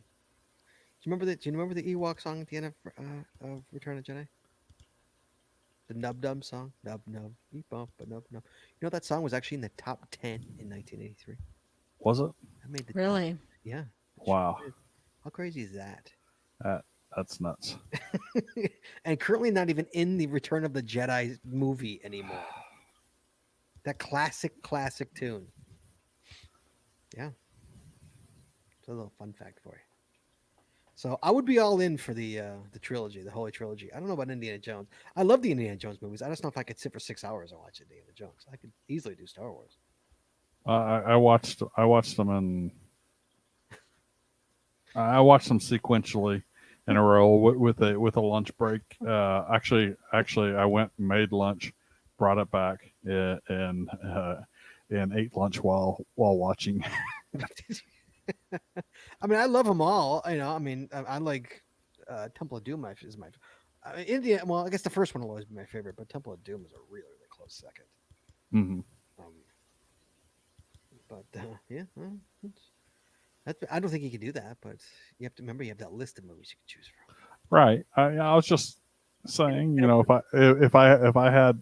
S2: Do you remember the Ewok song at the end of Return of the Jedi? The Nub Dub song, Nub Nub, Eep Bump, Nub Nub. You know that song was actually in the top 10 in 1983.
S3: Was it?
S2: I made the top-
S1: Really?
S2: yeah.
S3: Wow,
S2: How crazy is that?
S3: that's nuts.
S2: And currently not even in the Return of the Jedi movie anymore. That classic tune. Yeah. It's a little fun fact for you. So I would be all in for the trilogy, the Holy Trilogy. I don't know about Indiana Jones. I love the Indiana Jones movies. I just don't know if I could sit for 6 hours and watch Indiana Jones. I could easily do Star Wars.
S3: I watched them I watched them sequentially in a row with a lunch break. Actually, I went and made lunch, brought it back, and ate lunch while watching.
S2: I mean, I love them all. You know, I mean, I like Temple of Doom. Is my India. Well, I guess the first one will always be my favorite, but Temple of Doom is a really close second.
S3: Hmm.
S2: But yeah, well, I don't think you can do that. But you have to remember you have that list of movies you can choose from.
S3: Right. I was just saying, you know, if I had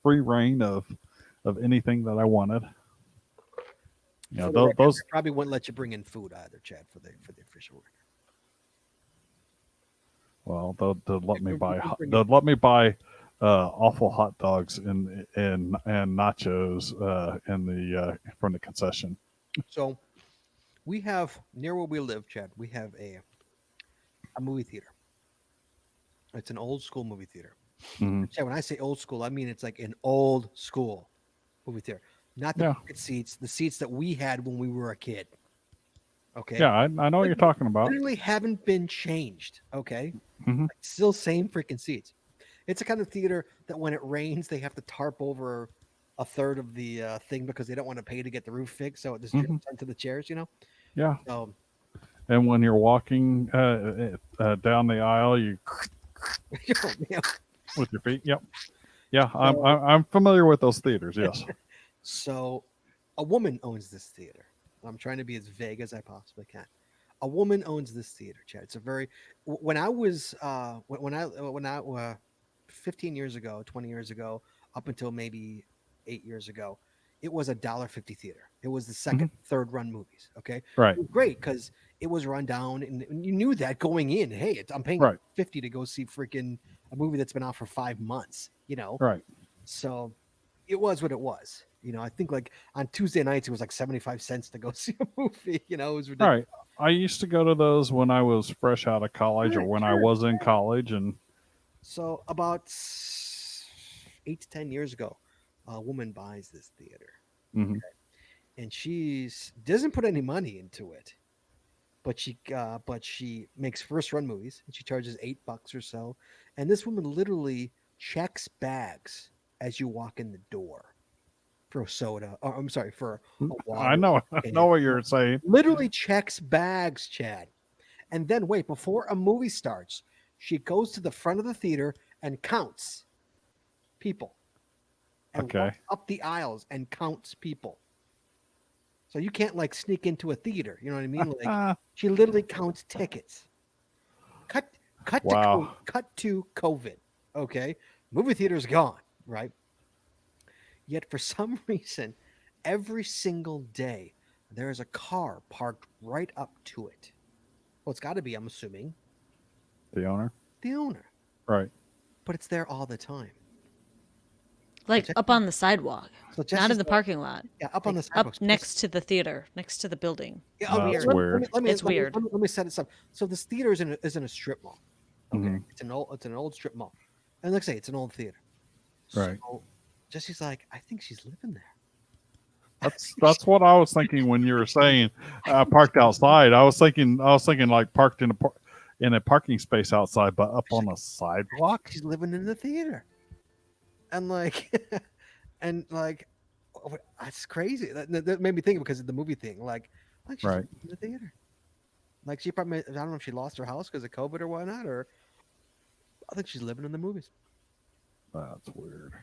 S3: free reign of anything that I wanted, you know,
S2: For the record,
S3: those
S2: they probably wouldn't let you bring in food either, Chad, for the official record.
S3: well, they'll let me
S2: You
S3: buy
S2: can bring
S3: they'll let me buy awful hot dogs and nachos in the from the concession.
S2: So we have near where we live, Chad. We have a movie theater. It's an old school movie theater.
S3: Hmm.
S2: Chad, when I say old school, I mean it's like an old school movie theater, not the
S3: Yeah.
S2: bucket seats, the seats that we had when we were a kid. Okay.
S3: Yeah, I know what you're talking about.
S2: Literally haven't been changed. Okay.
S3: Hmm.
S2: Like, still same freaking seats. It's a kind of theater that when it rains, they have to tarp over a third of the thing because they don't want to pay to get the roof fixed. So it just drips into the chairs, you know?
S3: Yeah,
S2: So,
S3: and when you're walking down the aisle, you
S2: yeah.
S3: with your feet. Yep. Yeah, I'm familiar with those theaters. Yes.
S2: So a woman owns this theater. I'm trying to be as vague as I possibly can. A woman owns this theater, Chad. It's a very when I was 15 years ago, 20 years ago, up until maybe 8 years ago, it was $1.50 theater. It was the second, third run movies. Okay,
S3: Right.
S2: it was great because it was run down, and you knew that going in. Hey, I'm paying
S3: Right.
S2: $50 to go see freaking a movie that's been out for 5 months. You know,
S3: Right.
S2: so it was what it was. You know, I think like on Tuesday nights it was like 75 cents to go see a movie. You know, it was ridiculous.
S3: Right. I used to go to those when I was fresh out of college or when I was in college, and
S2: So about 8 to 10 years ago, a woman buys this theater,
S3: mhm.
S2: and she doesn't put any money into it, but she makes first run movies, and she charges $8 or so. And this woman literally checks bags as you walk in the door for a soda. Or I'm sorry, for a water.
S3: I know what you're saying.
S2: Literally checks bags, Chad. And then wait, before a movie starts, she goes to the front of the theater and counts people. And
S3: Okay.
S2: walks up the aisles and counts people. So you can't like sneak into a theater. You know what I mean? Like she literally counts tickets. Cut
S3: Wow.
S2: to COVID. Okay. Movie theater's gone, right? Yet for some reason, every single day there is a car parked right up to it. Well, it's got to be. I'm assuming
S3: The owner,
S2: the owner,
S3: right?
S2: but it's there all the time.
S1: Like up on the sidewalk,
S2: So
S1: not
S2: Jesse's
S1: in the
S2: there-
S1: parking lot.
S2: Yeah, up on the
S1: Like,
S2: sidewalk.
S1: up next to the theater, next to the building.
S2: Yeah,
S3: Oh,
S2: okay,
S3: that's
S2: so
S3: weird.
S1: It's weird.
S2: Let me set this up. So this theater is in a strip mall. Okay,
S3: Mhm.
S2: it's an old strip mall, and like I say, it's an old theater.
S3: Right.
S2: So Jesse's like, I think she's living there.
S3: That's what I was thinking when you were saying parked outside. I was thinking like parked in a parking space outside, but up on a sidewalk.
S2: She's living in the theater, and like, and like, that's crazy. That made me think because of the movie thing. Like she's
S3: Right.
S2: living in the theater. Like she probably, I don't know if she lost her house because of COVID or whatnot, or I think she's living in the movies.
S3: That's weird.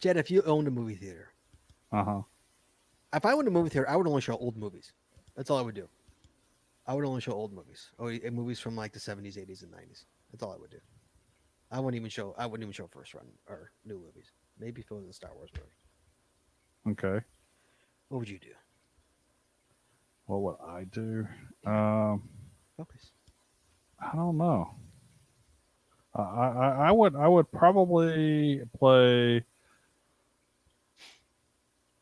S2: Jed, if you owned a movie theater,
S3: Uh-huh.
S2: if I owned a movie theater, I would only show old movies. That's all I would do. I would only show old movies, or movies from like the 70s, 80s, and 90s. That's all I would do. I wouldn't even show first run or new movies. Maybe if it was a Star Wars movie.
S3: Okay.
S2: What would you do?
S3: What would I do?
S2: Focus.
S3: I don't know. I would probably play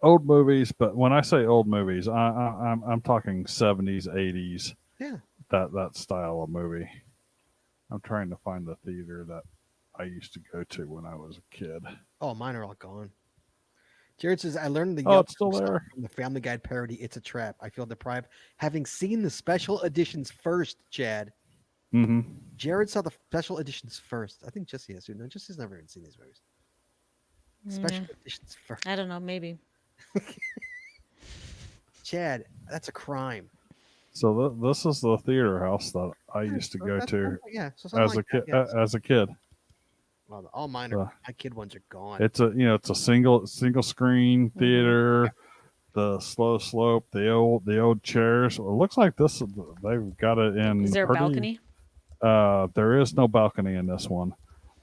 S3: old movies, but when I say old movies, I'm talking 70s, 80s.
S2: Yeah.
S3: That style of movie. I'm trying to find the theater that I used to go to when I was a kid.
S2: Oh, mine are all gone. Jared says, I learned the
S3: Oh,
S2: Yelp
S3: it's still
S2: stuff
S3: there.
S2: from the Family Guide parody, It's a Trap. I feel deprived. Having seen the special editions first, Chad.
S3: Mm-hmm.
S2: Jared saw the special editions first. I think Jesse has too. No, Jesse's never even seen these movies. Special editions first.
S1: I don't know, maybe.
S2: Chad, that's a crime.
S3: So this is the theater house that I used to go to
S2: So something
S3: as a
S2: like
S3: kid.
S2: that, yeah.
S3: As a kid,
S2: Well, all mine are my kid ones are gone.
S3: it's a single screen theater. The slow slope, the old chairs. It looks like they've got it in.
S1: Is there a
S3: pretty-
S1: balcony?
S3: There is no balcony in this one.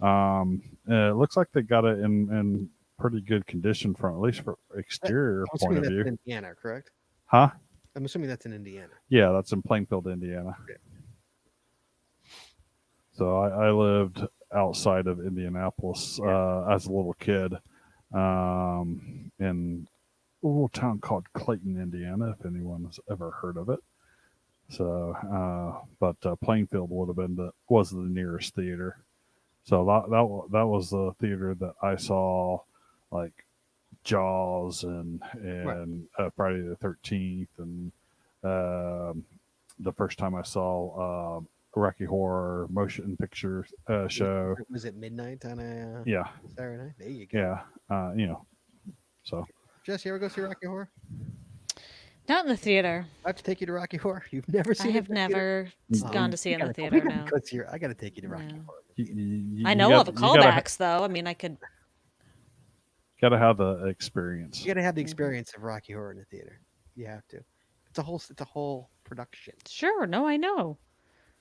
S3: It looks like they got it in pretty good condition from at least for exterior
S2: I'm
S3: point
S2: assuming
S3: of
S2: that's
S3: view.
S2: in Indiana, correct?
S3: Huh?
S2: I'm assuming that's in Indiana.
S3: Yeah, that's in Plainfield, Indiana.
S2: Okay.
S3: So I lived outside of Indianapolis as a little kid in a little town called Clayton, Indiana, if anyone has ever heard of it. So, but Plainfield was the nearest theater. So that was the theater that I saw, like Jaws and Friday the 13th, and the first time I saw Rocky Horror Motion Picture show.
S2: Was it midnight on a
S3: Yeah,
S2: Saturday night? There you go.
S3: yeah, so.
S2: Jess, you ever go see Rocky Horror?
S1: Not in the theater.
S2: I have to take you to Rocky Horror. You've never
S1: I
S2: seen it
S1: have
S2: in the theater?
S1: never gone to see it in the
S2: We
S1: theater.
S2: gotta
S1: No.
S2: go see- I got to take you to Rocky
S1: No.
S2: Horror.
S1: I know all the callbacks, though. I mean, I could.
S3: Gotta have the experience.
S2: You got to have the experience of Rocky Horror in the theater. You have to. It's a whole production.
S1: Sure. No, I know.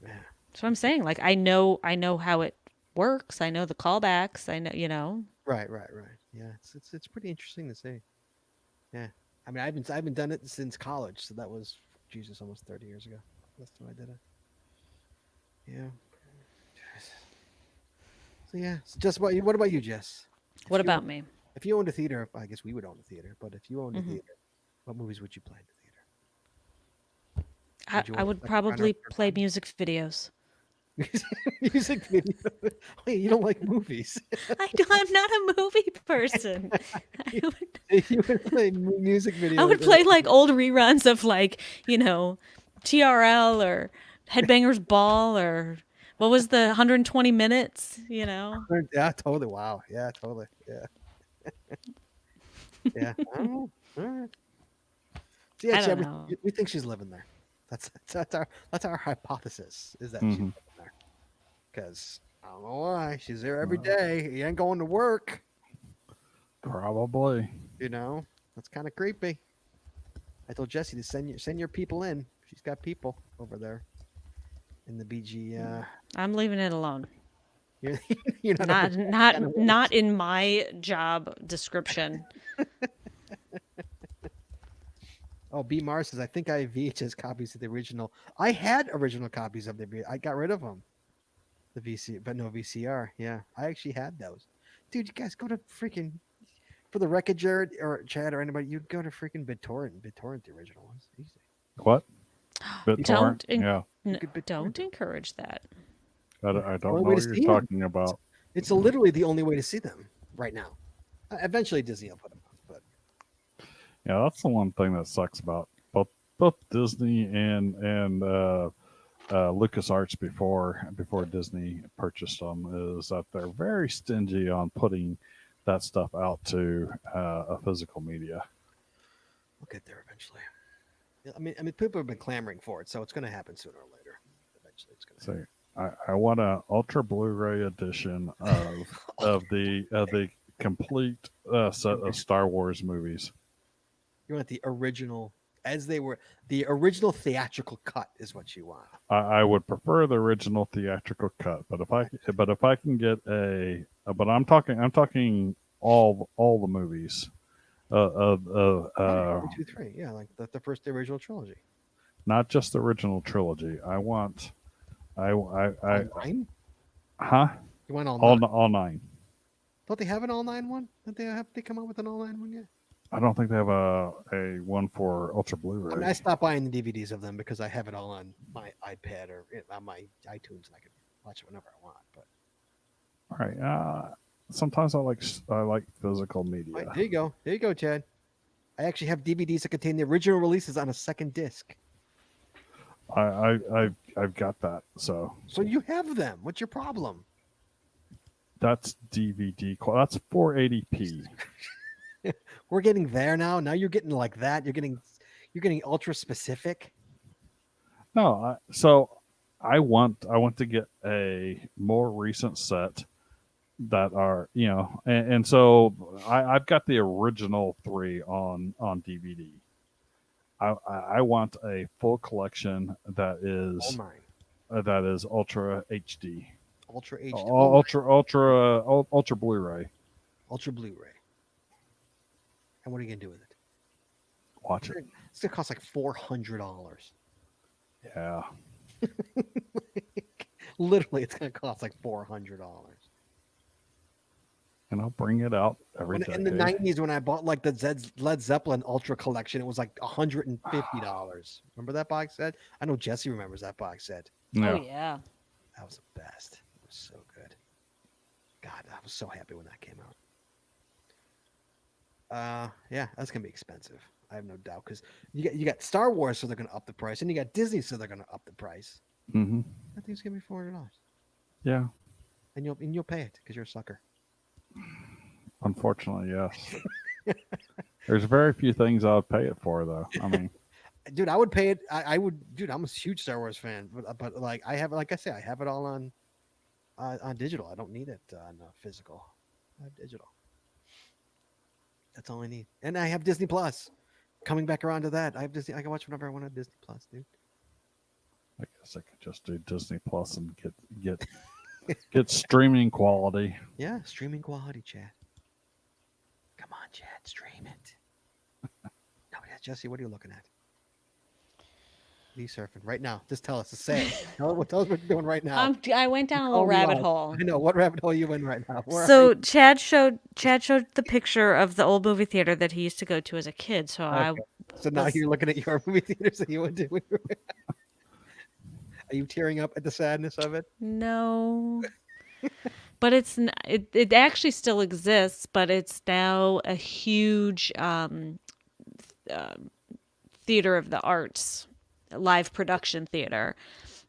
S2: Yeah.
S1: That's what I'm saying. Like, I know how it works. I know the callbacks. I know.
S2: Right. Yeah, it's pretty interesting to see. Yeah, I mean, I haven't done it since college, so that was Jesus, almost 30 years ago. Last time I did it. Yeah. So yeah, so Jess, what about you, Jess?
S1: What about me?
S2: If you owned a theater, I guess we would own a theater. But if you owned a
S1: Mhm.
S2: theater, what movies would you play in the
S1: I,
S2: Would you
S1: I
S2: want,
S1: would
S2: like,
S1: probably
S2: Runner-
S1: play music videos.
S2: theater? Music video. Wait, you don't like movies?
S1: I'm not a movie person. I would,
S2: You would play music videos.
S1: I would play like old reruns of like, TRL or Headbangers Ball or what was the 120 minutes,
S2: Yeah, totally. Wow. Yeah, totally. Yeah. Yeah. I don't know. All right. So, yeah,
S1: I don't
S2: Chad,
S1: know.
S2: we think she's living there. That's our hypothesis is that
S3: Mhm.
S2: she's living there. Because I don't know why she's there every day. He ain't going to work.
S3: Probably.
S2: That's kind of creepy. I told Jesse to send your people in. She's got people over there in the BG.
S1: I'm leaving it alone.
S2: You're
S1: Not
S2: over-
S1: not in my job description.
S2: Oh, B. Mars says, I think I have VHS copies of the original. I had original copies of I got rid of them. The VC, but no VCR. Yeah, I actually had those. Dude, you guys go to freaking, for the record, Jared or Chad or anybody, you'd go to freaking BitTorrent. BitTorrent, the original ones. Easy.
S3: What? BitTorrent?
S1: Don't en-
S3: Yeah.
S1: n-
S2: could BitTorrent
S1: don't
S2: them.
S1: encourage that.
S3: I don't know
S2: Only way
S3: what
S2: to
S3: you're
S2: see 'em.
S3: talking about.
S2: It's literally the only way to see them right now. Eventually, Disney will put them up, but
S3: Yeah, that's the one thing that sucks about both Disney and LucasArts before Disney purchased them is that they're very stingy on putting that stuff out to a physical media.
S2: we'll get there eventually. Yeah, I mean, people have been clamoring for it, so it's going to happen sooner or later. Eventually, it's going to happen.
S3: So I want a Ultra Blu-ray edition of the complete set of Star Wars movies.
S2: You want the original, as they were, the original theatrical cut is what you want.
S3: I would prefer the original theatrical cut, but if I can get but I'm talking all the movies of
S2: 1, 2, 3, yeah, like the first original trilogy.
S3: not just the original trilogy. I want
S2: All 9?
S3: huh
S2: You want all
S3: all
S2: 9?
S3: all 9.
S2: Don't they have an all 9 one? Don't they come out with an all 9 one yet?
S3: I don't think they have a one for Ultra Blu-ray.
S2: I mean, I stopped buying the DVDs of them because I have it all on my iPad or on my iTunes, and I can watch it whenever I want. But
S3: All right. Sometimes I like physical media.
S2: Right, there you go, Chad. I actually have DVDs that contain the original releases on a second disc.
S3: I've got that. So
S2: You have them. What's your problem?
S3: that's DVD. That's 480p.
S2: We're getting there now. Now you're getting like that. You're getting ultra specific.
S3: No, so I want to get a more recent set that are and so I've got the original 3 on DVD. I want a full collection that
S2: All
S3: is
S2: 9.
S3: Ultra HD,
S2: Ultra HD.
S3: Ultra Blu-ray.
S2: Ultra Blu-ray. And what are you gonna do with it?
S3: Watch it.
S2: It's gonna cost like $400.
S3: Yeah.
S2: Literally, it's gonna cost like $400.
S3: And I'll bring it out every
S2: In
S3: decade.
S2: the '90s, when I bought like the Led Zeppelin Ultra Collection, it was like $150. Remember that box set? I know Jesse remembers that box set.
S3: Yeah.
S1: Oh yeah.
S2: That was the best. It was so good. God, I was so happy when that came out. Yeah, that's gonna be expensive. I have no doubt because you got Star Wars, so they're gonna up the price, and you got Disney, so they're gonna up the price.
S3: Mm-hmm.
S2: I think it's gonna be $400,
S3: Yeah.
S2: and you'll pay it because you're a sucker.
S3: Unfortunately, yes. There's very few things I would pay it for, though. I mean,
S2: Dude, I would pay it. I would, dude. I'm a huge Star Wars fan, but like I have, like I say, I have it all on digital. I don't need it on physical. I have digital. That's all I need, and I have Disney Plus. Coming back around to that, I have Disney. I can watch whenever I want on Disney Plus, dude.
S3: I guess I could just do Disney Plus and get streaming quality.
S2: Yeah, streaming quality, Chad. Come on, Chad, stream it. No, yeah, Jesse, what are you looking at? What are you surfing right now? Just tell us. Just say it. Tell us what you're doing right now.
S1: I went down a little
S2: Tell me
S1: rabbit
S2: why.
S1: hole.
S2: I know what rabbit hole you in right now. Where are
S1: So Chad showed the picture of the old movie theater that he used to go to as a kid. So
S2: Okay. So now
S1: was-
S2: you're looking at your movie theaters that you went to. Are you tearing up at the sadness of it?
S1: no, but it actually still exists, but it's now a huge theater of the arts, live production theater,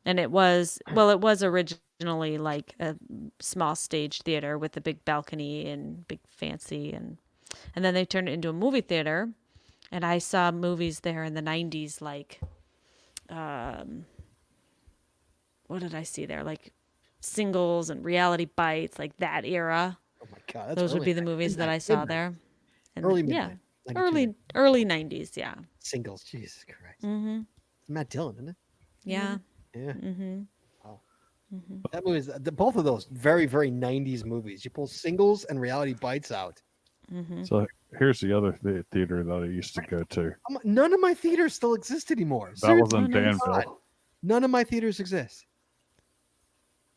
S1: and it was originally like a small stage theater with a big balcony and big fancy and then they turned it into a movie theater, and I saw movies there in the 90s like what did I see there? Like Singles and Reality Bites, like that era.
S2: Oh my god, that's
S1: Those would
S2: early
S1: be the
S2: night-
S1: movies that
S2: midnight-
S1: I saw
S2: midnight.
S1: there. And
S2: Early
S1: yeah,
S2: midnight. 92.
S1: early 90s, yeah.
S2: Singles. Jesus Christ.
S1: Mm-hmm.
S2: It's Matt Dillon, isn't it?
S1: Yeah.
S2: Yeah.
S1: Mm-hmm.
S2: That movie is both of those very, very 90s movies. You pull Singles and Reality Bites out.
S1: Mm-hmm.
S3: So here's the other theater that I used to go to.
S2: None of my theaters still exist anymore.
S3: That was
S2: Seriously,
S3: in
S1: Oh, nice.
S3: Danville.
S2: none of my theaters exist.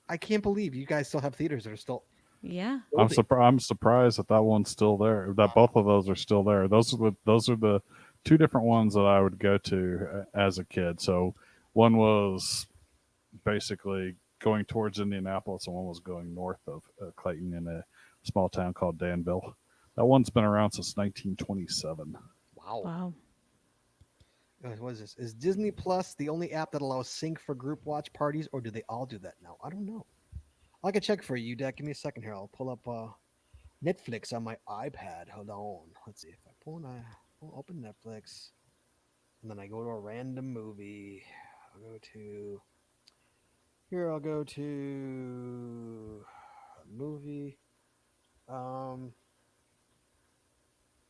S2: I can't believe you guys still have theaters that are still.
S1: Yeah.
S2: building.
S3: I'm surprised that one's still there. That both of those are still there. Those are the two different ones that I would go to as a kid. So one was basically going towards Indianapolis, and one was going north of Clayton in a small town called Danville. That one's been around since 1927.
S2: Wow.
S1: Wow.
S2: What is this? Is Disney Plus the only app that allows sync for group watch parties, or do they all do that now? I don't know. I can check for you, Dak. Give me a second here. I'll pull up Netflix on my iPad. Hold on. Let's see if I open Netflix, and then I go to a random movie. I'll go to here. I'll go to a movie.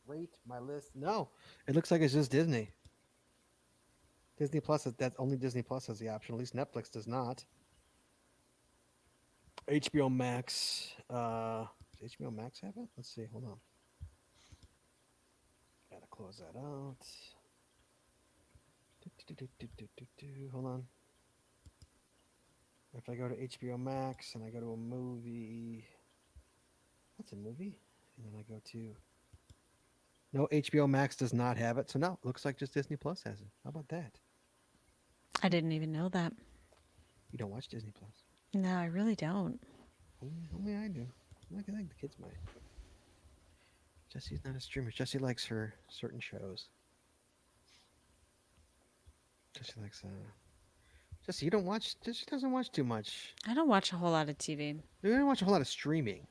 S2: Rate my list. No, it looks like it's just Disney. Disney Plus. That's only Disney Plus has the option. At least Netflix does not. HBO Max. Does HBO Max have it? Let's see. Hold on. Gotta close that out. Hold on. If I go to HBO Max and I go to a movie, that's a movie. And then I go to. No, HBO Max does not have it. So no, looks like just Disney Plus has it. How about that?
S1: I didn't even know that.
S2: You don't watch Disney Plus?
S1: No, I really don't.
S2: Only I do. I think the kids might. Jesse's not a streamer. Jesse likes her certain shows. Jesse likes. Jesse, you don't watch. Jesse doesn't watch too much.
S1: I don't watch a whole lot of TV.
S2: You don't watch a whole lot of streaming.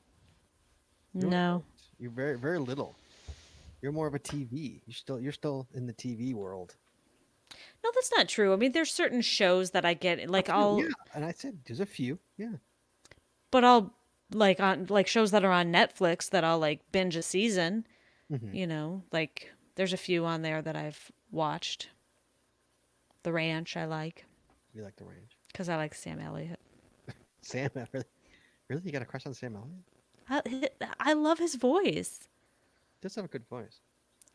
S2: You
S1: No.
S2: You're very, very little. You're more of a TV. You're still in the TV world.
S1: No, that's not true. I mean, there's certain shows that I get like
S2: Yeah, and I said there's a few. Yeah.
S1: but I'll like on like shows that are on Netflix that I'll like binge a season,
S2: Mhm.
S1: you know, like there's a few on there that I've watched. The Ranch I like
S2: You like the range.
S1: because I like Sam Elliott.
S2: Sam, really? Really? You got a crush on Sam Elliott?
S1: I love his voice.
S2: Does have a good voice.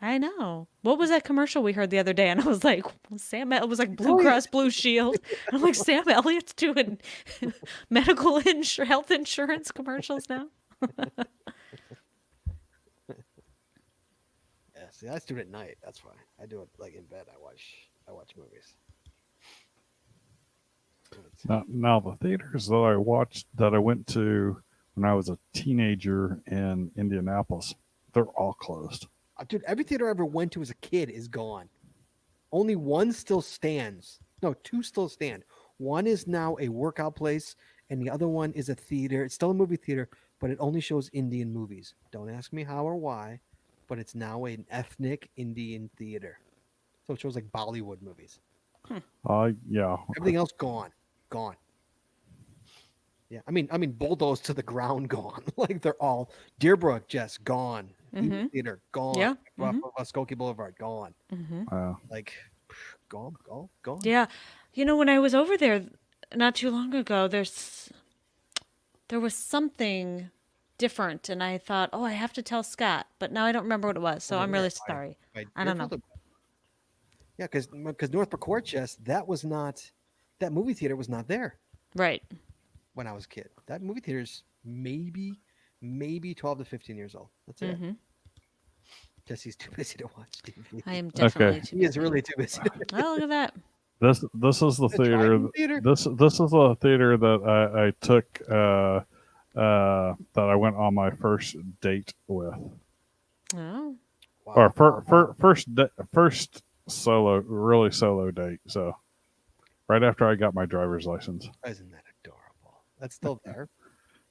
S1: I know. What was that commercial we heard the other day? And I was like, it was like Blue
S2: Oh, yeah.
S1: Cross Blue Shield. And I'm like, Sam Elliott's doing health insurance commercials now.
S2: Yeah. See, I do it at night. That's why I do it like in bed. I watch movies.
S3: Now the theaters that I went to when I was a teenager in Indianapolis, they're all closed.
S2: Dude, every theater I ever went to as a kid is gone. Only one still stands. No, two still stand. One is now a workout place, and the other one is a theater. It's still a movie theater, but it only shows Indian movies. Don't ask me how or why, but it's now an ethnic Indian theater. So it shows like Bollywood movies.
S3: Yeah.
S2: Everything else gone. Gone. Yeah, I mean bulldozed to the ground, gone. Like they're all Deerbrook, just gone. Union Theater, gone.
S1: Yeah,
S2: Skokie Boulevard, gone. Like gone.
S1: Yeah. You know, when I was over there not too long ago, there was something different, and I thought, oh, I have to tell Scott, but now I don't remember what it was, so I'm really sorry. I don't know.
S2: Yeah, because Northbrook Court, just that movie theater was not there
S1: Right.
S2: when I was a kid. That movie theater's maybe 12 to 15 years old. That's it.
S1: Mhm.
S2: Jesse's too busy to watch TV.
S1: I am definitely too
S2: He is
S1: busy.
S2: really too busy.
S1: Oh, look at that.
S3: This is the theater.
S2: Theater.
S3: This is a theater that I took that I went on my first date with,
S1: Oh.
S3: or first solo date. So right after I got my driver's license,
S2: Isn't that adorable? That's still there.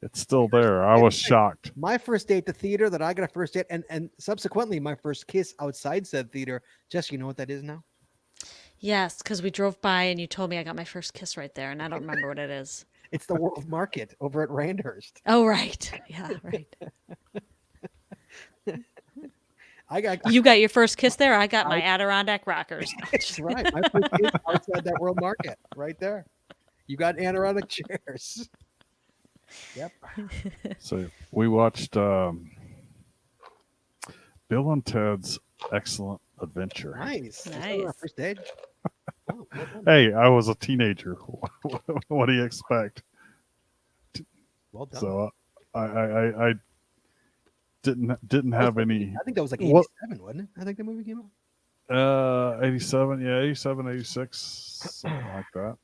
S3: it's still there. I was shocked.
S2: My first date, the theater that I got a first date, and subsequently my first kiss outside said theater. Jess, you know what that is now?
S1: Yes, because we drove by and you told me I got my first kiss right there, and I don't remember what it is.
S2: It's the World Market over at Randhurst.
S1: Oh, right. Yeah, right. You got your first kiss there. I got my Adirondack Rockers.
S2: That's right. My first kiss outside that World Market, right there. You got Adirondack chairs. Yep.
S3: So we watched Bill and Ted's Excellent Adventure.
S2: Nice. Is that on our
S1: Nice.
S2: first date? Oh, well done.
S3: Hey, I was a teenager. What do you expect?
S2: Well done.
S3: So I didn't have any.
S2: I think that was like
S3: What-
S2: 87, wasn't it? I think the movie came out.
S3: 87, yeah, 87, 86, something like that.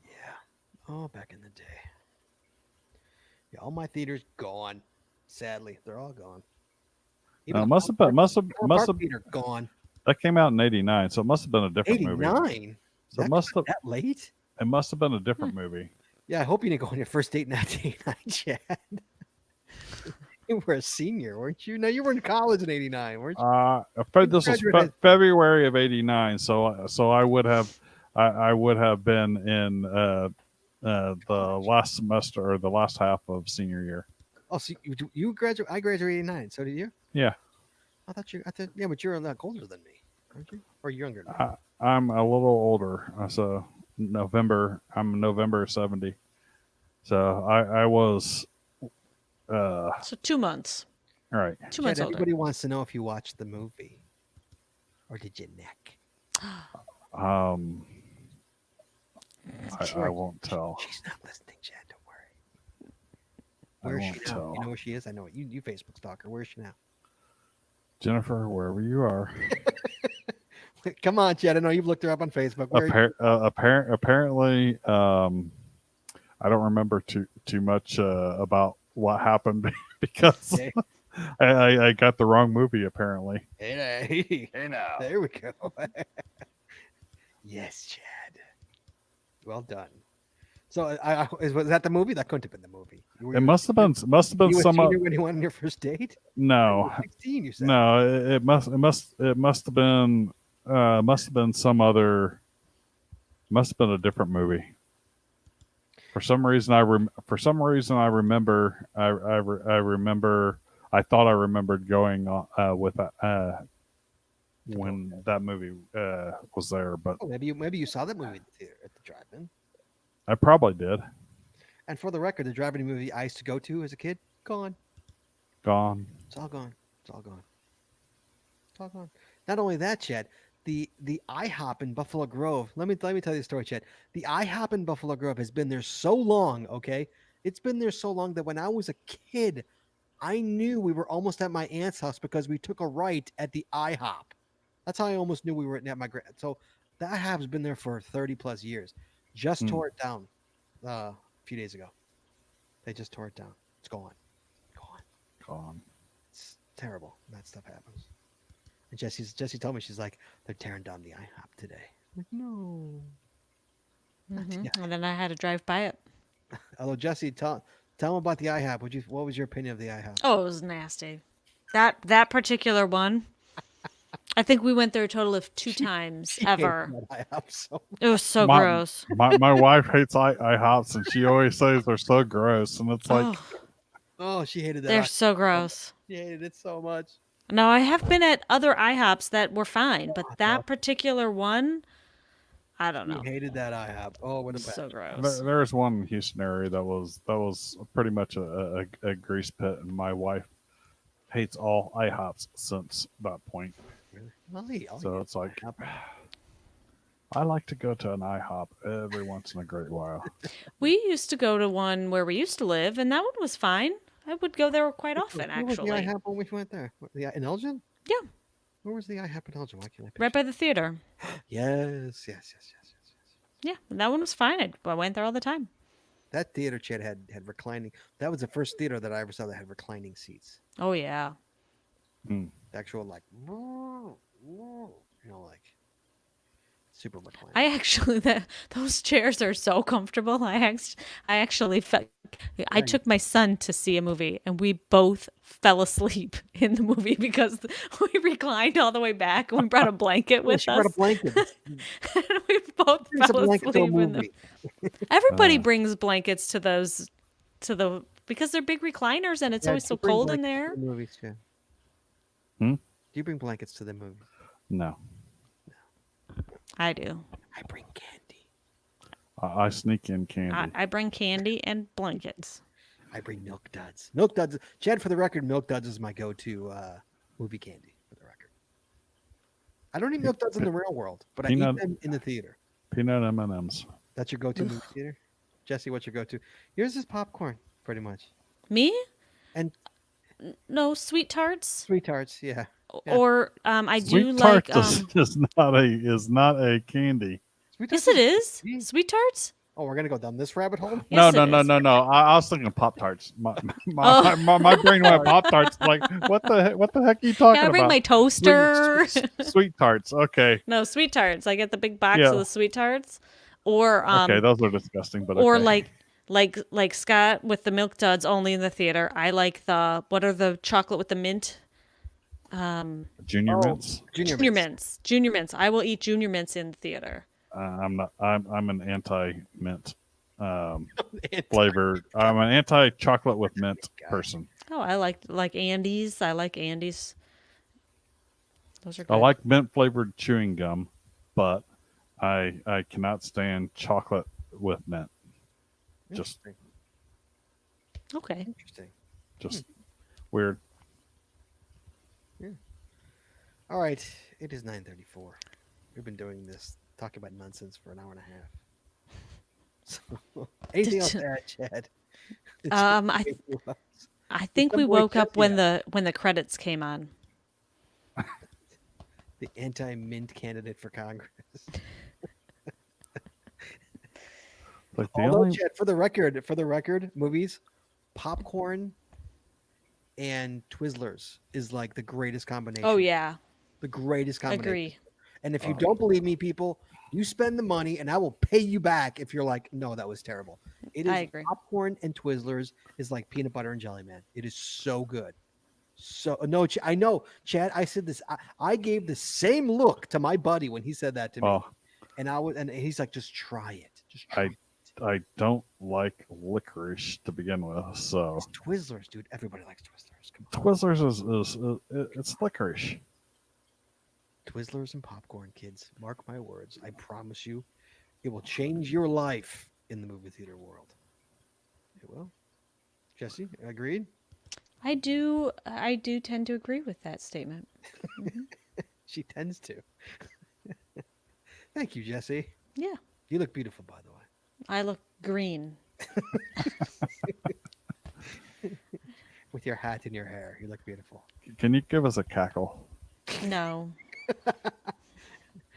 S2: Yeah. Oh, back in the day. Yeah, all my theaters gone. Sadly, they're all gone. the
S3: Must have
S2: Park-
S3: been must have
S2: Park
S3: must have
S2: Theater gone.
S3: that came out in '89, so it must have been a different movie.
S2: 89.
S3: So it must have
S2: that late?
S3: it must have been a different movie.
S2: Yeah, I hope you didn't go on your first date in 1989, Chad. You were a senior, weren't you? No, you were in college in 89, weren't you?
S3: This was
S2: graduated-
S3: February of '89, so I would have I would have been in the last semester or the last half of senior year.
S2: Oh, so you graduated? I graduated in 89. So did you?
S3: Yeah.
S2: I thought, yeah, but you're a lot older than me, aren't you? Or younger than me?
S3: I'm a little older, so I'm November '70, so I was
S1: So 2 months.
S3: all right.
S1: 2
S2: Chad,
S1: months older.
S2: everybody wants to know if you watched the movie. Or did you neck?
S3: Um,
S2: Sure.
S3: I won't tell.
S2: She's not listening, Chad. Don't worry.
S3: I
S2: Where is
S3: won't
S2: she now?
S3: tell.
S2: You know where she is? I know it. You Facebook stalker. Where is she now?
S3: Jennifer, wherever you are.
S2: Come on, Chad. I know you've looked her up on Facebook. Where
S3: Apparently, I don't remember too much about what happened because
S2: Okay.
S3: I got the wrong movie. Apparently,
S2: Hey,
S3: hey now.
S2: there we go. Yes, Chad. Well done. So, was that the movie? That couldn't have been the movie.
S3: It must have been
S2: You a
S3: some
S2: senior when you went on your first date? You
S3: no
S2: were 16, you said.
S3: no it must have been some other must have been a different movie. For some reason I remember I thought I remembered going with when that movie was there, but
S2: Oh, maybe you saw that movie at the theater, at the drive-in.
S3: I probably did.
S2: And for the record, the drive-in movie I used to go to as a kid, gone.
S3: Gone.
S2: It's all gone. It's all gone. It's all gone. Not only that, Chad, the IHOP in Buffalo Grove. Let me tell you the story, Chad. The IHOP in Buffalo Grove has been there so long. Okay, it's been there so long that when I was a kid, I knew we were almost at my aunt's house because we took a right at the IHOP. That's how I almost knew we were at my grand. So the IHOP has been there for 30 plus years. Just tore it down a few days ago. They just tore it down. It's gone.
S3: Gone.
S2: It's terrible. That stuff happens. And Jessie told me, she's like, they're tearing down the IHOP today. I'm like, no.
S1: Mhm.
S2: Yeah.
S1: And then I had to drive by it.
S2: Although Jesse, tell them about the IHOP. What was your opinion of the IHOP?
S1: Oh, it was nasty. That particular one. I think we went there a total of 2 times
S2: She hates
S1: ever.
S2: that IHOP so
S1: It was so
S3: My-
S1: gross.
S3: My wife hates IHOPs, and she always says they're so gross, and it's like
S1: Oh,
S2: Oh, she hated that.
S1: they're
S2: IHOP.
S1: so gross.
S2: She hated it so much.
S1: No, I have been at other IHOPs that were fine, but
S2: Oh,
S1: that particular one, I don't
S2: She
S1: know.
S2: hated that IHOP. Oh, what a bad.
S1: So gross.
S3: there's one in Houston area that was pretty much a grease pit, and my wife hates all IHOPs since that point.
S2: Really? Oh,
S3: So
S2: yeah.
S3: it's like
S2: IHOP.
S3: I like to go to an IHOP every once in a great while.
S1: We used to go to one where we used to live, and that one was fine. I would go there quite often,
S2: Where was the
S1: actually.
S2: IHOP when we went there? In Elgin?
S1: Yeah.
S2: Where was the IHOP in Elgin? Why can't I picture?
S1: Right by the theater.
S2: Yes.
S1: Yeah, that one was fine. I went there all the time.
S2: That theater, Chad, had reclining. That was the first theater that I ever saw that had reclining seats.
S1: Oh, yeah.
S2: The actual like, like super reclining.
S1: I actually, those chairs are so comfortable. I actually felt, I
S2: Right.
S1: took my son to see a movie, and we both fell asleep in the movie because we reclined all the way back, and we brought a blanket
S2: Oh,
S1: with
S2: she
S1: us.
S2: brought a blanket.
S1: And we both
S2: Brings a
S1: fell
S2: blanket to a
S1: asleep in the.
S2: movie.
S1: Everybody
S3: Uh.
S1: brings blankets to the because they're big recliners, and it's
S2: Yeah,
S1: always
S2: do
S1: so
S2: you bring
S1: cold in
S2: blankets
S1: there.
S2: to the movies, Chad?
S3: Hmm?
S2: Do you bring blankets to the movies?
S3: No,
S1: I do.
S2: I bring candy.
S3: I sneak in candy.
S1: I bring candy and blankets.
S2: I bring Milk Duds. Milk Duds. Chad, for the record, Milk Duds is my go-to movie candy. For the record, I don't eat Milk Duds in the real world, but I eat
S3: Peanut-
S2: them in the theater.
S3: Peanut M&Ms.
S2: That's your go-to movie theater. Jesse, what's your go-to? Yours is popcorn, pretty much.
S1: Me?
S2: And-
S1: No, sweet tarts.
S2: Sweet tarts, yeah. Yeah.
S1: Or I do
S3: Sweet
S1: like
S3: tarts is not a candy.
S2: Sweet
S1: yes
S2: tarts
S1: it is.
S2: Yeah.
S1: Sweet tarts?
S2: Oh, we're gonna go down this rabbit hole.
S1: Yes,
S3: no,
S1: it
S3: no,
S1: is.
S3: no, no. I was thinking Pop Tarts. My
S1: Oh.
S3: brain went Pop Tarts. Like, what the heck are you talking
S1: Can I bring
S3: about?
S1: my toaster?
S3: Sweet tarts. Okay.
S1: No, sweet tarts. I get the big box
S3: Yeah.
S1: of the sweet tarts. Or
S3: Okay, those are disgusting, but
S1: or
S3: okay.
S1: like Scott with the Milk Duds only in the theater. I like the what are the chocolate with the mint?
S3: Junior
S2: Oh,
S3: mints.
S2: Junior Mints.
S1: Junior mints. I will eat junior mints in the theater.
S3: I'm not. I'm an anti-mint
S2: Anti-
S3: flavor. I'm an anti-chocolate with mint
S2: God.
S3: person.
S1: Oh, I like Andes. I like Andes. Those are good.
S3: I like mint flavored chewing gum, but I cannot stand chocolate with mint. Just
S1: Okay.
S2: Interesting.
S3: just weird.
S2: All right, it is 9:34. We've been doing this, talking about nonsense for an hour and a half. So, anything else to add, Chad?
S1: I think we
S2: Some boy
S1: woke up
S2: Jesse
S1: when the credits came on.
S2: the anti-mint candidate for Congress.
S3: Like the
S2: Although,
S3: only
S2: Chad, for the record, movies, popcorn and Twizzlers is like the greatest combination.
S1: Oh yeah,
S2: the greatest combination.
S1: agree.
S2: And if you don't believe me, people, you spend the money, and I will pay you back if you're like, no, that was terrible. It is
S1: I agree.
S2: popcorn and Twizzlers is like peanut butter and jelly, man. It is so good. So no, I know, Chad. I said this. I gave the same look to my buddy when he said that to me,
S3: oh,
S2: and he's like, just try it. Just try it.
S3: I don't like licorice to begin with, so
S2: It's Twizzlers, dude. Everybody likes Twizzlers. Come on,
S3: Twizzlers is it's licorice.
S2: Twizzlers and popcorn, kids. Mark my words. I promise you, it will change your life in the movie theater world. It will. Jesse, agreed?
S1: I do tend to agree with that statement.
S2: She tends to. Thank you, Jesse.
S1: Yeah,
S2: You look beautiful, by the way.
S1: I look green.
S2: With your hat and your hair, you look beautiful.
S3: Can you give us a cackle?
S1: No,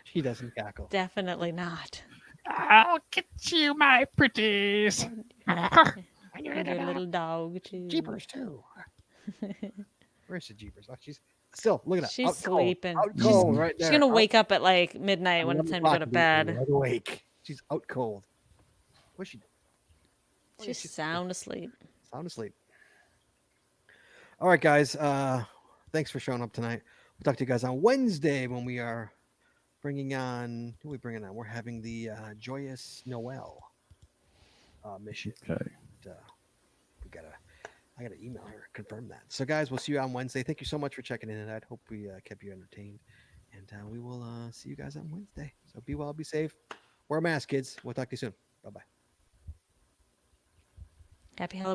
S2: She doesn't cackle.
S1: definitely not.
S3: I'll get you, my pretties.
S1: And your little dog too.
S2: Jeepers too. Where's the Jeepers? Oh, she's still look at that.
S1: She's
S2: Out cold.
S1: sleeping.
S2: Out
S1: She's-
S2: cold right there.
S1: She's gonna
S2: Out-
S1: wake up at like midnight when it's
S2: 11
S1: time to go to
S2: o'clock,
S1: bed.
S2: wide awake. She's out cold. What's she doing? Oh, yeah,
S1: She's sound asleep.
S2: sound asleep. All right, guys. Thanks for showing up tonight. We'll talk to you guys on Wednesday when we are bringing on. Who are we bringing on? We're having the Joyous Noel mission.
S3: Okay.
S2: I gotta email her, confirm that. So, guys, we'll see you on Wednesday. Thank you so much for checking in tonight. Hope we kept you entertained, and we will see you guys on Wednesday. So, be well, be safe, wear a mask, kids. We'll talk to you soon. Bye bye.
S1: Happy Halloween.